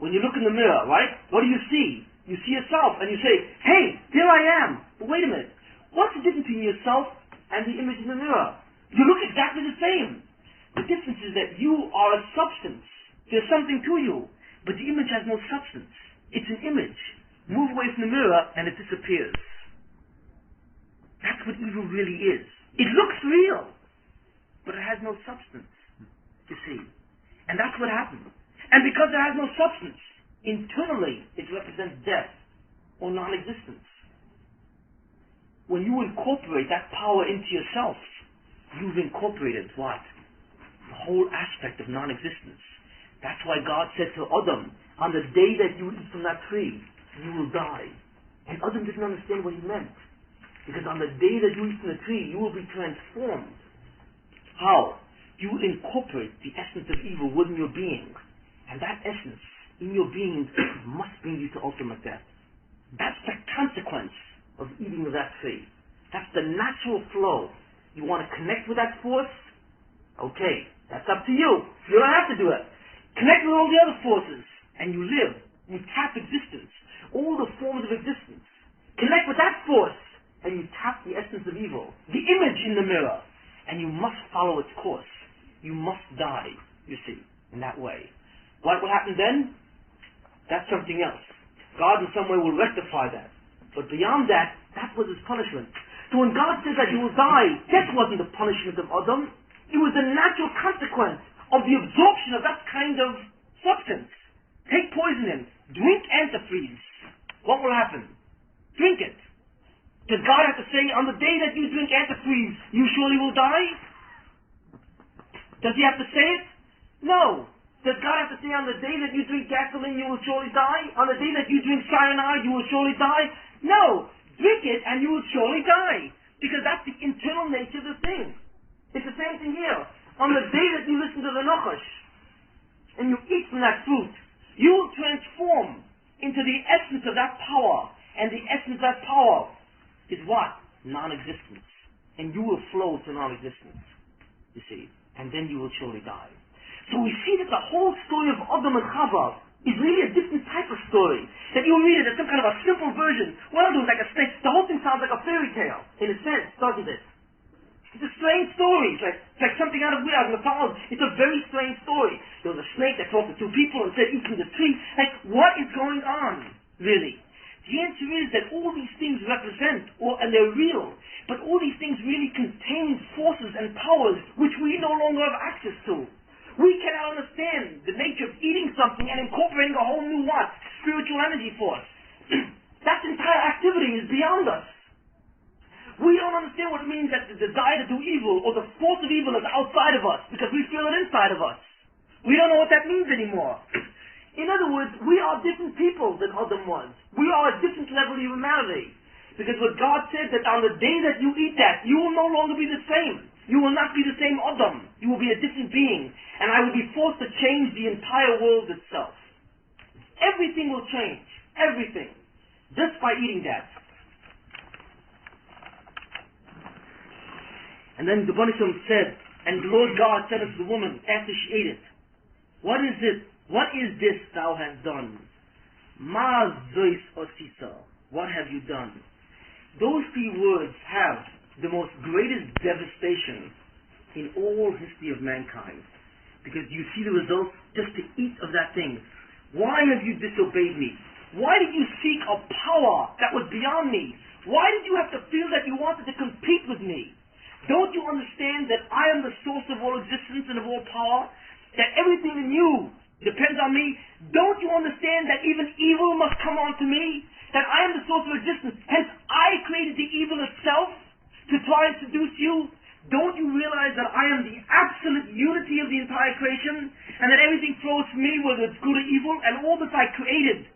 When you look in the mirror, right? What do you see? You see yourself and you say, hey, here I am. But wait a minute. What's the difference between yourself and the image in the mirror? You look exactly the same. The difference is that you are a substance. There's something to you. But the image has no substance. It's an image. Move away from the mirror and it disappears. That's what evil really is. It looks real, but it has no substance, you see. And that's what happened. And because it has no substance, internally it represents death or non-existence. When you incorporate that power into yourself, you've incorporated what? The whole aspect of non-existence. That's why God said to Adam, on the day that you eat from that tree, you will die. And Adam didn't understand what he meant. Because on the day that you eat from the tree, you will be transformed. How? You will incorporate the essence of evil within your being. And that essence in your being must bring you to ultimate death. That's the consequence of eating of that tree. That's the natural flow. You want to connect with that force? Okay, that's up to you. You don't have to do it. Connect with all the other forces, and you live. You tap existence. All the forms of existence. Connect with that force, and you tap the essence of evil. The image in the mirror. And you must follow its course. You must die, you see, in that way. What will happen then? That's something else. God in some way will rectify that. But beyond that, that was his punishment. So when God said that you will die, death wasn't the punishment of Adam. It was the natural consequence of the absorption of that kind of substance. Take poison, drink antifreeze. What will happen? Drink it. Does God have to say, on the day that you drink antifreeze, you surely will die? Does he have to say it? No. Does God have to say, on the day that you drink gasoline, you will surely die? On the day that you drink cyanide, you will surely die? No. Drink it and you will surely die. Because that's the internal nature of the thing. It's the same thing here. On the day that you listen to the Nachash, and you eat from that fruit, you will transform into the essence of that power. And the essence of that power is what? Non-existence. And you will flow to non-existence. You see. And then you will surely die. So we see that the whole story of Adam and Chava is really a different type of story. That you read it as some kind of a simple version. One of those like a snake. The whole thing sounds like a fairy tale, in a sense, doesn't it? It's a strange story. It's like something out of mythology. It's a very strange story. There was a snake that talked to two people and said, eat from the tree. Like, what is going on, really? The answer is that all these things represent, and they're real, but all these things really contain forces and powers which we no longer have access to. We cannot understand the nature of eating something and incorporating a whole new what? Spiritual energy force. That entire activity is beyond us. We don't understand what it means that the desire to do evil or the force of evil is outside of us because we feel it inside of us. We don't know what that means anymore. In other words, we are different people than Adam was. We are a different level of humanity. Because what God said that on the day that you eat that, you will no longer be the same. You will not be the same Adam. You will be a different being. And I will be forced to change the entire world itself. Everything will change. Everything. Just by eating that. And then the Banisham said, and the Lord God said unto the woman after she ate it, what is it? What is this thou hast done? Ma zois osisa. What have you done? Those three words have the most greatest devastation in all history of mankind. Because you see the results just to eat of that thing. Why have you disobeyed me? Why did you seek a power that was beyond me? Why did you have to feel that you wanted to compete with me? Don't you understand that I am the source of all existence and of all power? That everything in you depends on me? Don't you understand that even evil must come onto me? That I am the source of existence. Hence, I created the evil itself to try and seduce you. Don't you realize that I am the absolute unity of the entire creation? And that everything flows from me, whether it's good or evil, and all that I created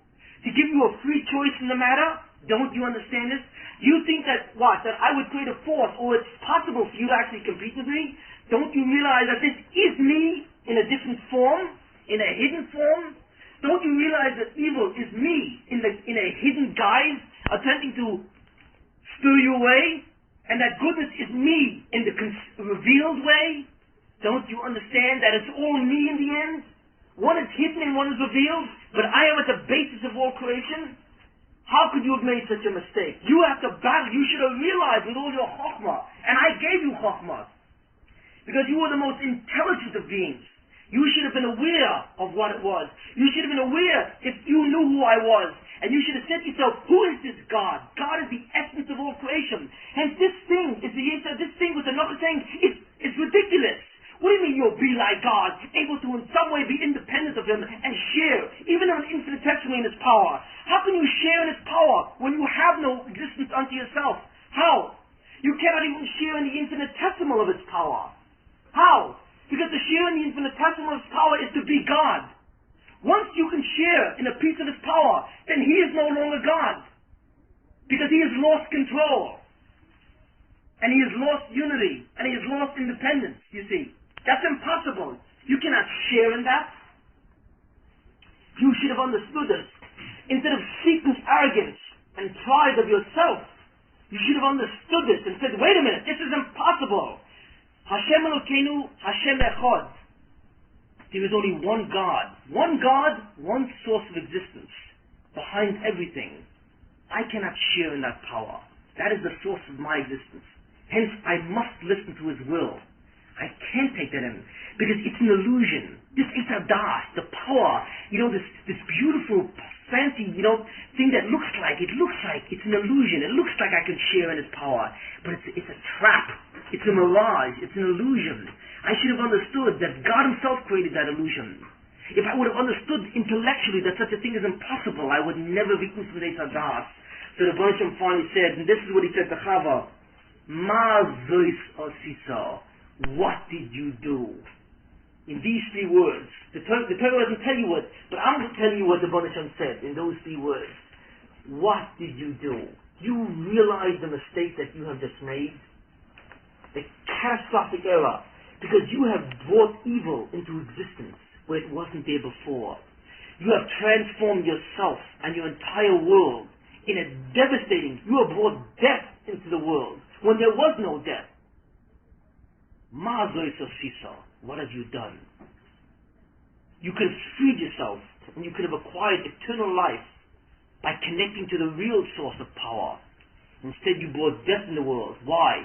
to give you a free choice in the matter? Don't you understand this? You think that, what? That I would create a force, or it's possible for you to actually compete with me? Don't you realize that this is me in a different form? In a hidden form? Don't you realize that evil is me in a hidden guise, attempting to stir you away? And that goodness is me in the revealed way? Don't you understand that it's all me in the end? One is hidden and one is revealed, but I am at the basis of all creation? How could you have made such a mistake? You have to battle. You should have realized with all your chokhmah, and I gave you chokhmah, because you were the most intelligent of beings. You should have been aware of what it was. You should have been aware if you knew who I was. And you should have said to yourself, who is this God? God is the essence of all creation. Hence this thing is this thing with the Noach saying, it's ridiculous. What do you mean you'll be like God, able to in some way be independent of Him and share, even an infinitesimally in His power? How can you share in His power when you have no existence unto yourself? How? You cannot even share in the infinitesimal of His power. How? Because to share in the infinitesimal of His power is to be God. Once you can share in a piece of His power, then He is no longer God. Because He has lost control. And He has lost unity. And He has lost independence, you see. That's impossible. You cannot share in that. You should have understood this. Instead of seeking arrogance and pride of yourself, you should have understood this and said, wait a minute, this is impossible. Hashem Elokeinu, Hashem Echad. There is only one God, one source of existence behind everything. I cannot share in that power. That is the source of my existence. Hence, I must listen to His will. I can't take that in because it's an illusion. This Itadas, the power, this beautiful, fancy, thing that looks like it's an illusion. It looks like I can share in His power, but it's a trap. It's a mirage. It's an illusion. I should have understood that God Himself created that illusion. If I would have understood intellectually that such a thing is impossible, I would never have eaten from the Itadas. So the Banisham finally said, and this is what he said to Chava, Ma zois osisa. What did you do? In these three words. The Torah doesn't tell you what, but I'm going to tell you what the Banisham said in those three words. What did you do? You realize the mistake that you have just made? The catastrophic error. Because you have brought evil into existence where it wasn't there before. You have transformed yourself and your entire world in a devastating, you have brought death into the world when there was no death. Ma zois osisa. What have you done? you could have freed yourself and you could have acquired eternal life by connecting to the real source of power. Instead, you brought death in the world. Why?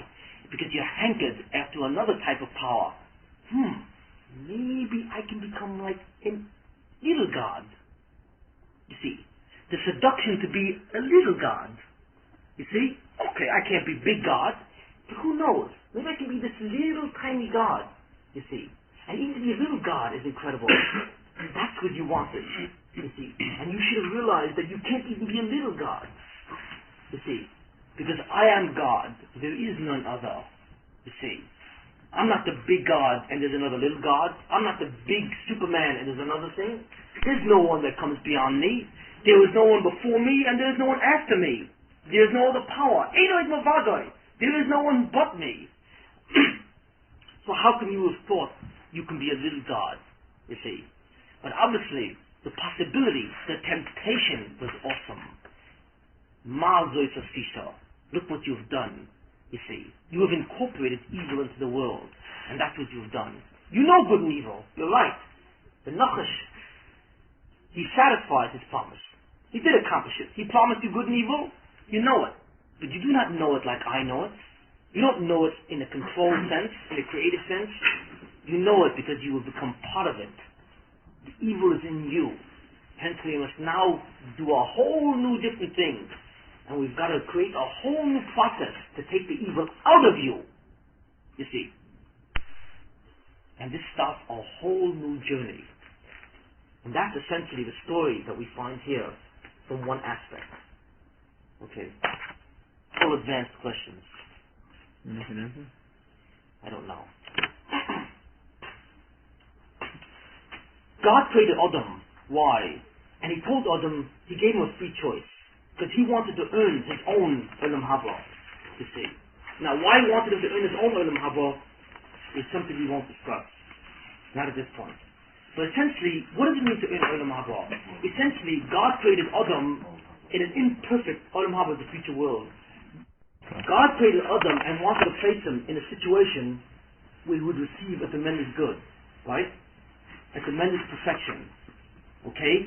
Because you're hankered after another type of power. Maybe I can become like a little god. You see, the seduction to be a little god. You see? Okay, I can't be big god, but who knows? Maybe I can be this little tiny god. You see? And even to be a little god is incredible. That's what you wanted. You see? And you should have realized that you can't even be a little god. You see? Because I am God. There is none other. You see? I'm not the big God and there's another little God. I'm not the big Superman and there's another thing. There's no one that comes beyond me. There was no one before me and there is no one after me. There is no other power. Eloi Mavadoi. There is no one but me. So how can you have thought you can be a little God? You see? But obviously, the possibility, the temptation was awesome. Look what you've done. You see, you have incorporated evil into the world, and that's what you've done. You know good and evil. You're right. The Nachash, he satisfied his promise. He did accomplish it. He promised you good and evil. You know it, but you do not know it like I know it. You don't know it in a controlled sense, in a creative sense. You know it because you have become part of it. The evil is in you. Hence, we must now do a whole new different thing. And we've got to create a whole new process to take the evil out of you. You see. And this starts a whole new journey. And that's essentially the story that we find here from one aspect. Okay. Full advanced questions. I don't know. God created Adam. Why? And he told Adam, he gave him a free choice. Because he wanted to earn his own Olam Haba, you see. Now, why he wanted him to earn his own Olam Haba is something we won't discuss. Not at this point. But essentially, what does it mean to earn Olam Haba? Essentially, God created Adam in an imperfect Olam Haba, the future world. God created Adam and wanted to place him in a situation where he would receive a tremendous good, right? A tremendous perfection. Okay?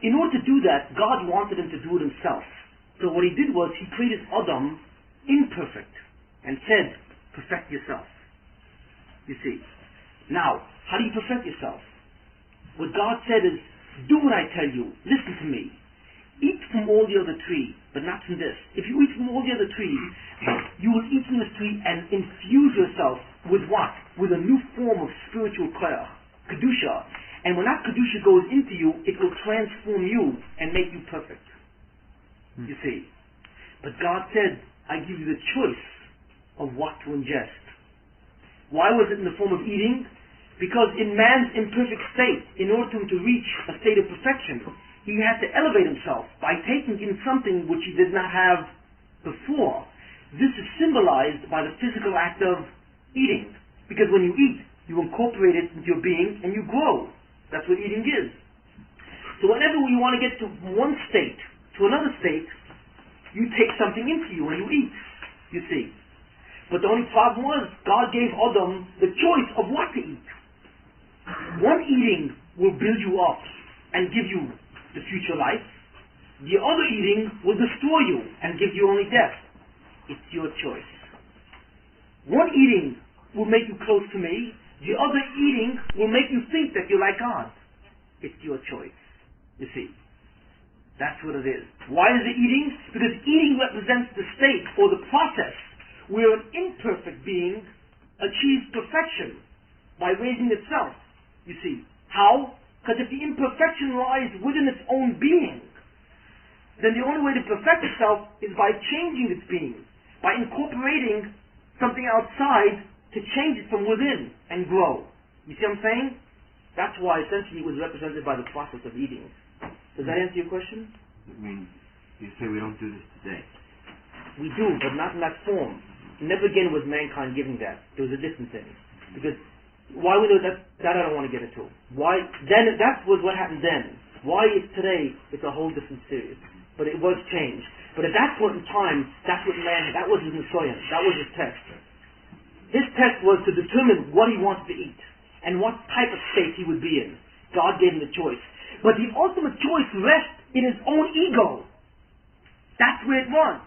In order to do that, God wanted him to do it himself. So what he did was, he created Adam imperfect and said, perfect yourself. You see. Now, how do you perfect yourself? What God said is, do what I tell you. Listen to me. Eat from all the other tree, but not from this. If you eat from all the other trees, you will eat from this tree and infuse yourself with what? With a new form of spiritual koyach, kedusha. And when that kedusha goes into you, it will transform you and make you perfect. You see. But God said, I give you the choice of what to ingest. Why was it in the form of eating? Because in man's imperfect state, in order for him to reach a state of perfection, he had to elevate himself by taking in something which he did not have before. This is symbolized by the physical act of eating. Because when you eat, you incorporate it into your being and you grow. That's what eating is. So whenever you want to get to one state to another state, you take something into you and you eat. You see. But the only problem was, God gave Adam the choice of what to eat. One eating will build you up and give you the future life. The other eating will destroy you and give you only death. It's your choice. One eating will make you close to me. The other eating will make you think that you're like God. It's your choice. You see. That's what it is. Why is it eating? Because eating represents the state or the process where an imperfect being achieves perfection by raising itself. You see. How? Because if the imperfection lies within its own being, then the only way to perfect itself is by changing its being, by incorporating something outside to change it from within and grow. You see what I'm saying? That's why essentially it was represented by the process of eating. Does that answer your question? I mean, you say we don't do this today. We do, but not in that form. Never again was mankind giving that. There was a different thing. Because why we do that I don't want to get into. Why then that was what happened then. Why it's today, it's a whole different series. But it was changed. But at that point in time, that's what man, that was his Nisoyan, that was his test. His test was to determine what he wanted to eat and what type of state he would be in. God gave him the choice. But the ultimate choice rests in his own ego. That's where it was.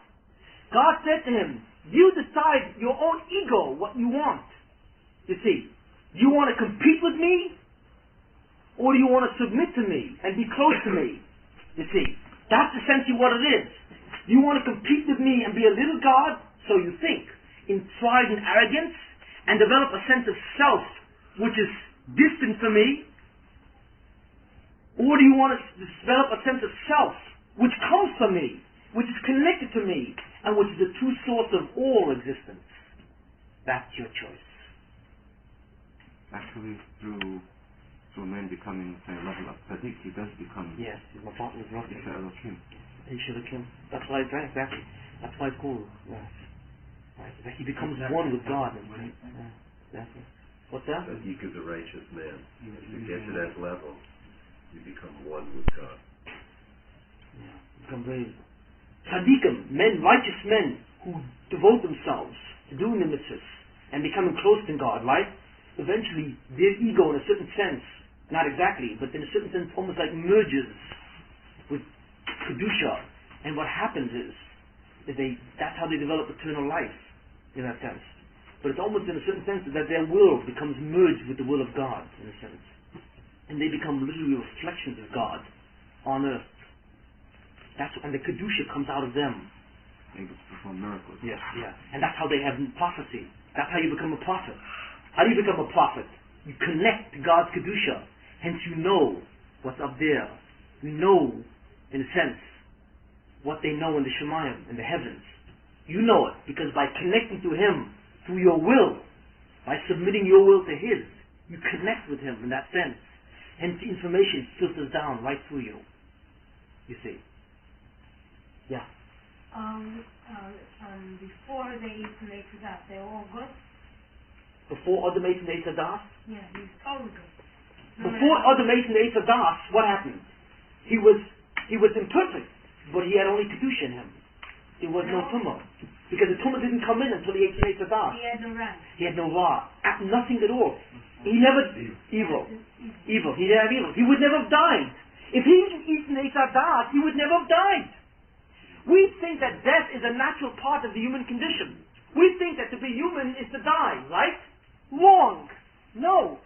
God said to him, you decide your own ego what you want. You see, do you want to compete with me? Or do you want to submit to me and be close to me? You see, that's essentially what it is. Do you want to compete with me and be a little God, so you think, in pride and arrogance, and develop a sense of self which is distant from me? Or do you want to develop a sense of self which comes from me, which is connected to me, and which is the true source of all existence? That's your choice. Actually, through man becoming a level of tzaddik, he does become Yes, my partner is right. Yisrael Elohim. That's why it's right, exactly. That's why it's called. Yes. Right. That he becomes one with God. Exactly. What's that? Tzaddik is a righteous man. If you get to that level, you become one with God. Yeah. Become very tzaddikim, men, righteous men who devote themselves to doing the mitzvahs and becoming close to God, right? Eventually, their ego, in a certain sense, not exactly, but in a certain sense, almost like merges with kedusha. And what happens is that's how they develop eternal life, in that sense. But it's almost in a certain sense that their will becomes merged with the will of God, in a sense. And they become literally reflections of God on earth. And the kedusha comes out of them. Able to perform miracles. Yes, yeah. And that's how they have prophecy. That's how you become a prophet. How do you become a prophet? You connect to God's kedusha. Hence you know what's up there. You know, in a sense, what they know in the Shemayim, in the heavens. You know it, because by connecting to Him through your will, by submitting your will to His, you connect with Him in that sense. Hence the information filters down right through you. You see. Yeah. Before they eat and ate that, they were all good? Before Adam ate and ate das? Yeah, he's totally good. Before Adam ate and ate das, what happened? He was imperfect, but he had only kedusha in him. There was no tumah. Because the tumah didn't come in until he ate and ate das. He had no ra. He had no ra. Nothing at all. He never... Evil. He didn't have evil. He would never have died. If he didn't eat and ate das, he would never have died. We think that death is a natural part of the human condition. We think that to be human is to die, right? Wrong. No.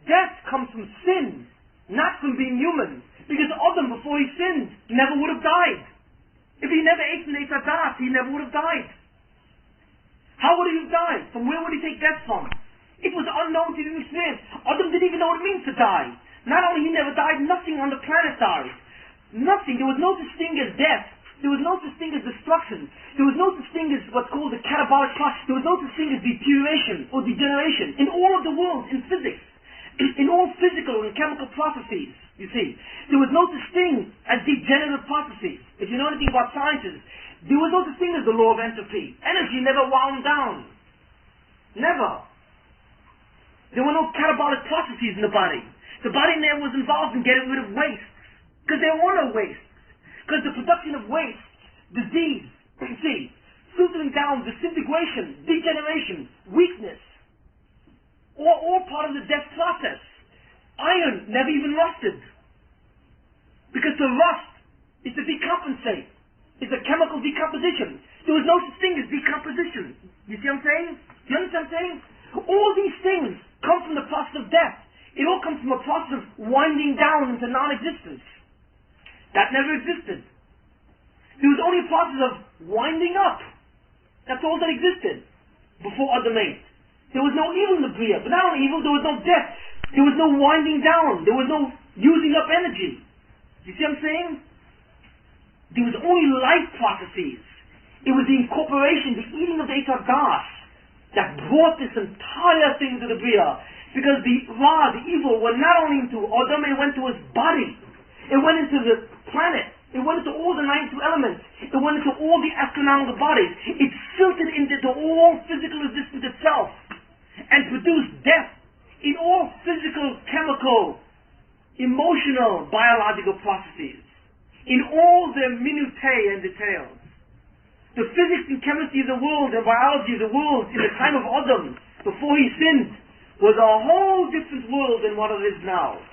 Death comes from sin, not from being human. Because Adam, before he sinned, never would have died. If he never ate and ate das, he never would have died. How would he have died? From where would he take death from? It was unknown to the experience. Adam didn't even know what it means to die. Not only he never died, nothing on the planet died. Nothing. There was no such thing as death. There was no such thing as destruction. There was no such thing as what's called the catabolic clock. There was no such thing as deterioration or degeneration. In all of the world, in physics, in all physical and chemical processes, you see, there was no such thing as degenerative processes. If you know anything about sciences, there was no such thing as the law of entropy. Energy never wound down. Never. There were no catabolic processes in the body. The body never was involved in getting rid of waste. Because there were no waste. Because the production of waste, disease, you see, filtering down, disintegration, degeneration, weakness, all part of the death process. Iron never even rusted. Because to rust is to decompensate. It's a chemical decomposition. There was no such thing as decomposition. You see what I'm saying? You understand what I'm saying? All these things come from the process of death. It all comes from a process of winding down into non-existence. That never existed. There was only a process of winding up. That's all that existed before Adam ate. There was no evil in the Bria. But not only evil, there was no death. There was no winding down. There was no using up energy. You see what I'm saying? There was only life processes. It was the incorporation, the eating of the Eitzah Das, that brought this entire thing to the Bria. Because the Ra, the evil, went not only into Adam, it went to his body. It went into the planet. It went into all the 92 elements. It went into all the astronomical bodies. It filtered into all physical existence itself and produced death in all physical, chemical, emotional, biological processes, in all their minutiae and details. The physics and chemistry of the world and biology of the world in the time of Adam, before he sinned, was a whole different world than what it is now.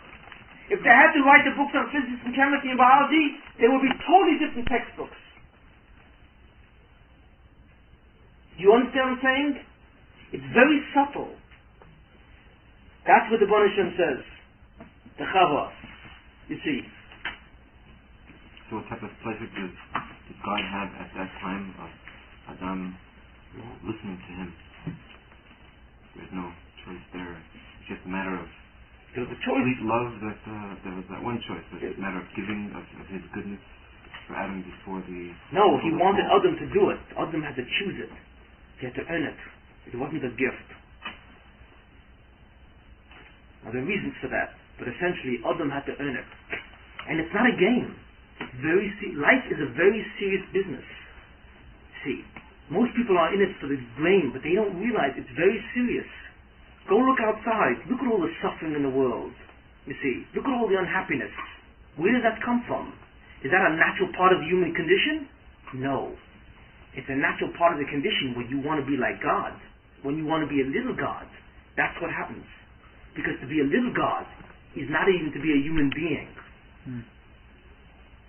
If they had to write the books on physics and chemistry and biology, they would be totally different textbooks. Do you understand what I'm saying? It's very subtle. That's what the Baruch Hashem says. The Chava. You see. So what type of pleasure did God have at that time of Adam listening to him? There's no choice there. It's just a matter of There was a choice. complete love that there was that one choice. It's a matter of giving of his goodness for Adam before the... No, he before the wanted fall. Adam to do it. Adam had to choose it. He had to earn it. It wasn't a gift. Now there are reasons for that, but essentially Adam had to earn it. And it's not a game. It's life is a very serious business. See, most people are in it for the blame, but they don't realize it's very serious. Go look outside. Look at all the suffering in the world. You see, look at all the unhappiness. Where does that come from? Is that a natural part of the human condition? No. It's a natural part of the condition when you want to be like God. When you want to be a little God. That's what happens. Because to be a little God is not even to be a human being.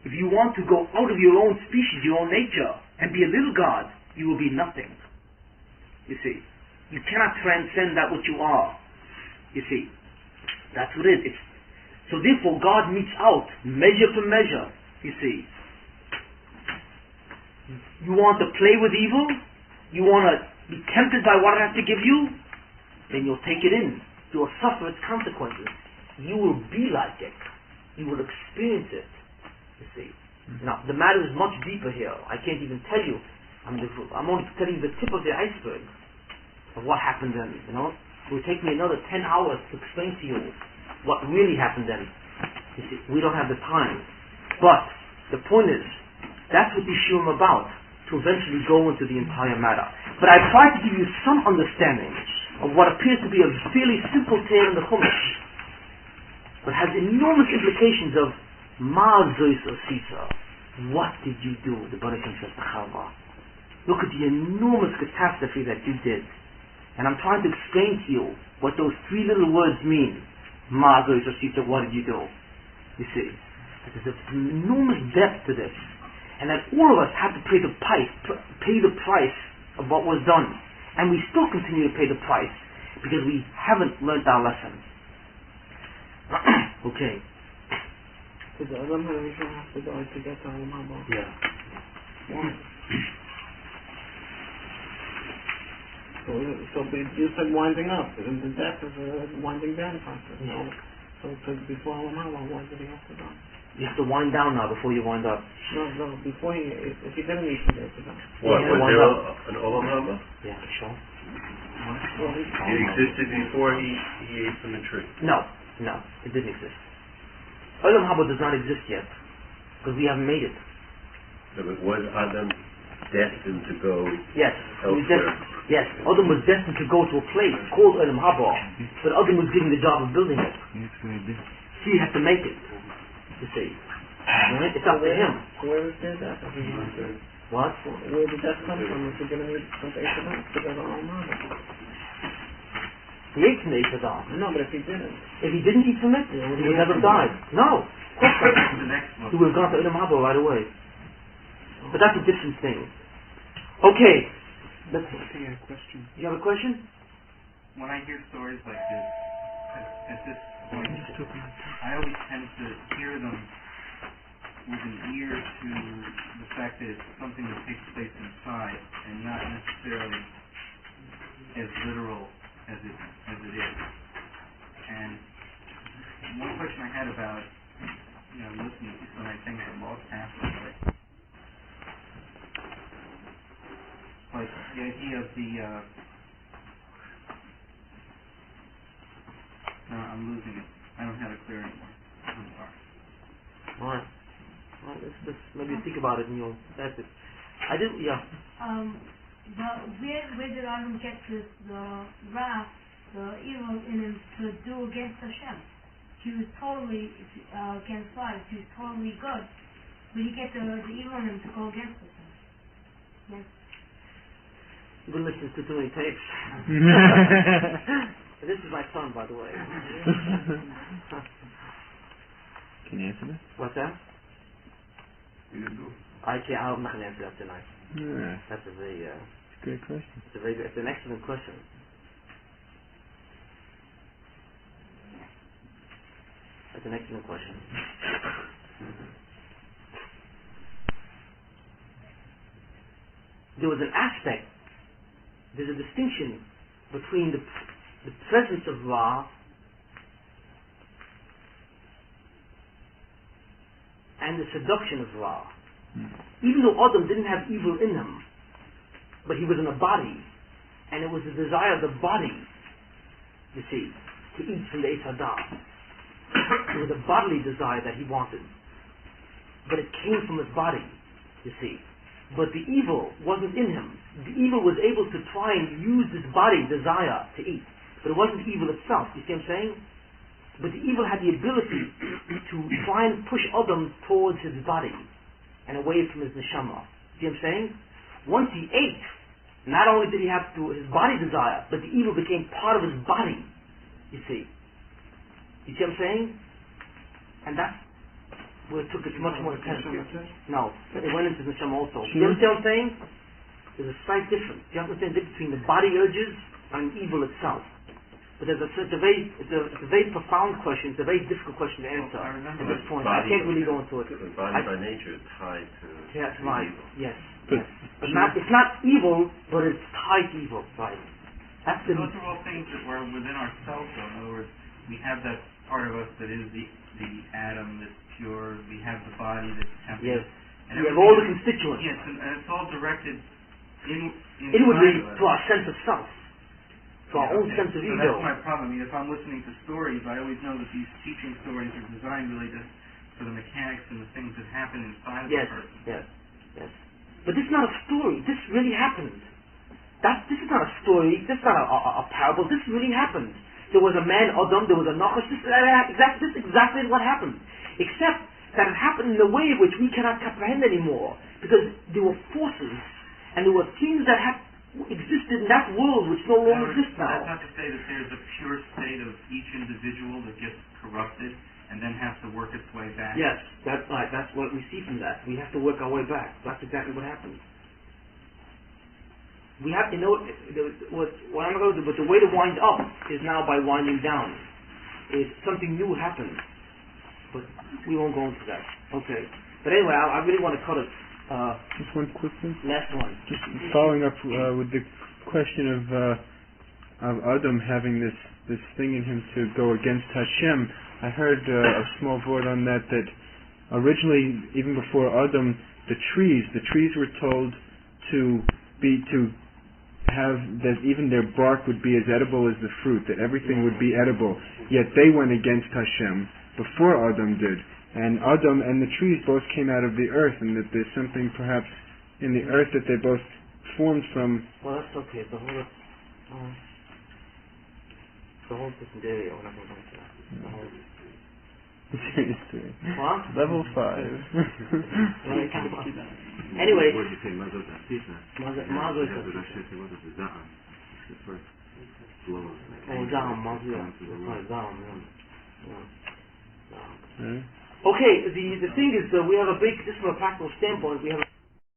If you want to go out of your own species, your own nature, and be a little God, you will be nothing. You see. You cannot transcend that which you are. You see. That's what it is. So therefore God meets out, measure for measure. You see. You want to play with evil? You want to be tempted by what it has to give you? Then you'll take it in. You will suffer its consequences. You will be like it. You will experience it. You see. Now, the matter is much deeper here. I can't even tell you. I'm only telling you the tip of the iceberg of what happened then, you know. It would take me another 10 hours to explain to you what really happened then. You see, we don't have the time. But the point is, that's what these shiurim are about, to eventually go into the entire matter. But I try to give you some understanding of what appears to be a fairly simple tale in the Chumash, but has enormous implications of Ma Zois Osisa. What did you do? The Baruch Hashem says to Chava. Look at the enormous catastrophe that you did. And I'm trying to explain to you what those three little words mean. Ma Zois Osisa, what did you do? You see, there's an enormous depth to this. And that all of us have to pay the price of what was done. And we still continue to pay the price because we haven't learned our lesson. Okay. Did the Adam Harishon have to die to get to Olam Haba? Yeah. Why? So you said winding up, and the death is a winding down process. Yeah. So before Olam Haba, why did he have to die? You have to wind down now before you wind up. No, before if he didn't need to die. What, Yeah, was why there not? an Olam Haba? Yeah, sure. Well, It existed before he ate from the tree. No, it didn't exist. Olam Haba does not exist yet because we haven't made it. So it was Adam destined to go Yes, he was elsewhere. Yes, Adam was destined to go to a place called Olam Haba, but Adam was given the job of building it. So he had to make it. You see, it's up to him. So where is their death? What? Where did death come from? If you're going to need some Eish Adam to go to Olam Haba? He ate from the Eish Adam. No, but if he didn't. If he didn't eat from it, he would never have died. No, of course not. The next one. He would have gone to Olam Haba right away. But that's a different thing. Okay. I think I have a question. You have a question? When I hear stories like this, at this point, I always tend to hear them with an ear to the fact that it's something that takes place inside and not necessarily as literal as it is. And one question I had about, listening to some of the things that lost pastors, like the idea of the no, I'm losing it. I don't have it clear anymore. I'm sorry. Alright. Well, let's maybe think about it and you'll, that's it. I did, yeah. Where did Adam get the wrath, the evil in him to do against Hashem? He was totally against life. He was totally good. But he get the evil in him to go against Hashem. Yes. You've been listening to too many tapes. This is my son, by the way. Can you answer that? What's that? I can't. I'm not going to answer that tonight. Yeah, That's a very, it's a great question. it's an excellent question. That's an excellent question. There was an aspect. There's a distinction between the presence of Ra and the seduction of Ra. Even though Adam didn't have evil in him, but he was in a body, and it was the desire of the body, you see, to eat from the Eitz Hadah. It was a bodily desire that he wanted, but it came from his body, you see. But the evil wasn't in him. The evil was able to try and use this body desire to eat, but it wasn't evil itself. You see what I'm saying? But the evil had the ability to try and push Adam towards his body and away from his neshama. See what I'm saying? Once he ate, not only did he have his body desire, but the evil became part of his body. You see? You see what I'm saying? And that's where it took it much more intense. No, it went into the neshama also. You understand what I'm saying? There's a slight difference. You understand the difference between the body urges and evil itself. But it's a very profound question. It's a very difficult question to answer at this point. I can't really go into it. The body by nature is tied to That's right. evil. Yes. Yes. But it's not evil, but it's tied to evil. Right. That's the. Those are all things that were within ourselves. Though. In other words, we have that part of us that is the atom that's pure. We have the body that's tempered. Yes. And You have all the constituents. Yes, and it's all directed inwardly inside of us. to our sense of self. To our own sense of So ego. that's my problem. I mean, if I'm listening to stories, I always know that these teaching stories are designed really for the mechanics and the things that happen inside of the person. Yes. Yes. But this is not a story. This really happened. This is not a story. This is not a parable. This really happened. There was a man, Adam. There was a Nachash. This is exactly what happened. Except that it happened in a way which we cannot comprehend anymore, because there were forces and there were things that existed in that world which no longer exists now. That's not to say that there's a pure state of each individual that gets corrupted and then has to work its way back. Yes, that's right. That's what we see from that. We have to work our way back. That's exactly what happens. We have to know what I'm going to do, but the way to wind up is now by winding down. If something new happens, but we won't go into that. Okay. But anyway, I really want to cut it. Just one quick thing. Last one. Just following up with the question of Adam having this thing in him to go against Hashem. I heard a small word on that originally, even before Adam, the trees were told to have that even their bark would be as edible as the fruit, that everything would be edible. Yet they went against Hashem before Adam did. And Adam and the trees both came out of the earth, and that there's something perhaps in the earth that they both formed from. Well, that's okay. The whole different area. We're not going to go into that. The whole. Seriously. What? Level 5. Anyway. What did you say? Mazot Asisa. Mazot What is the Za'am? The first flow. Oh, Za'am. Mazot. Za'am. Right? Okay, the thing is, we have this from a practical standpoint, we have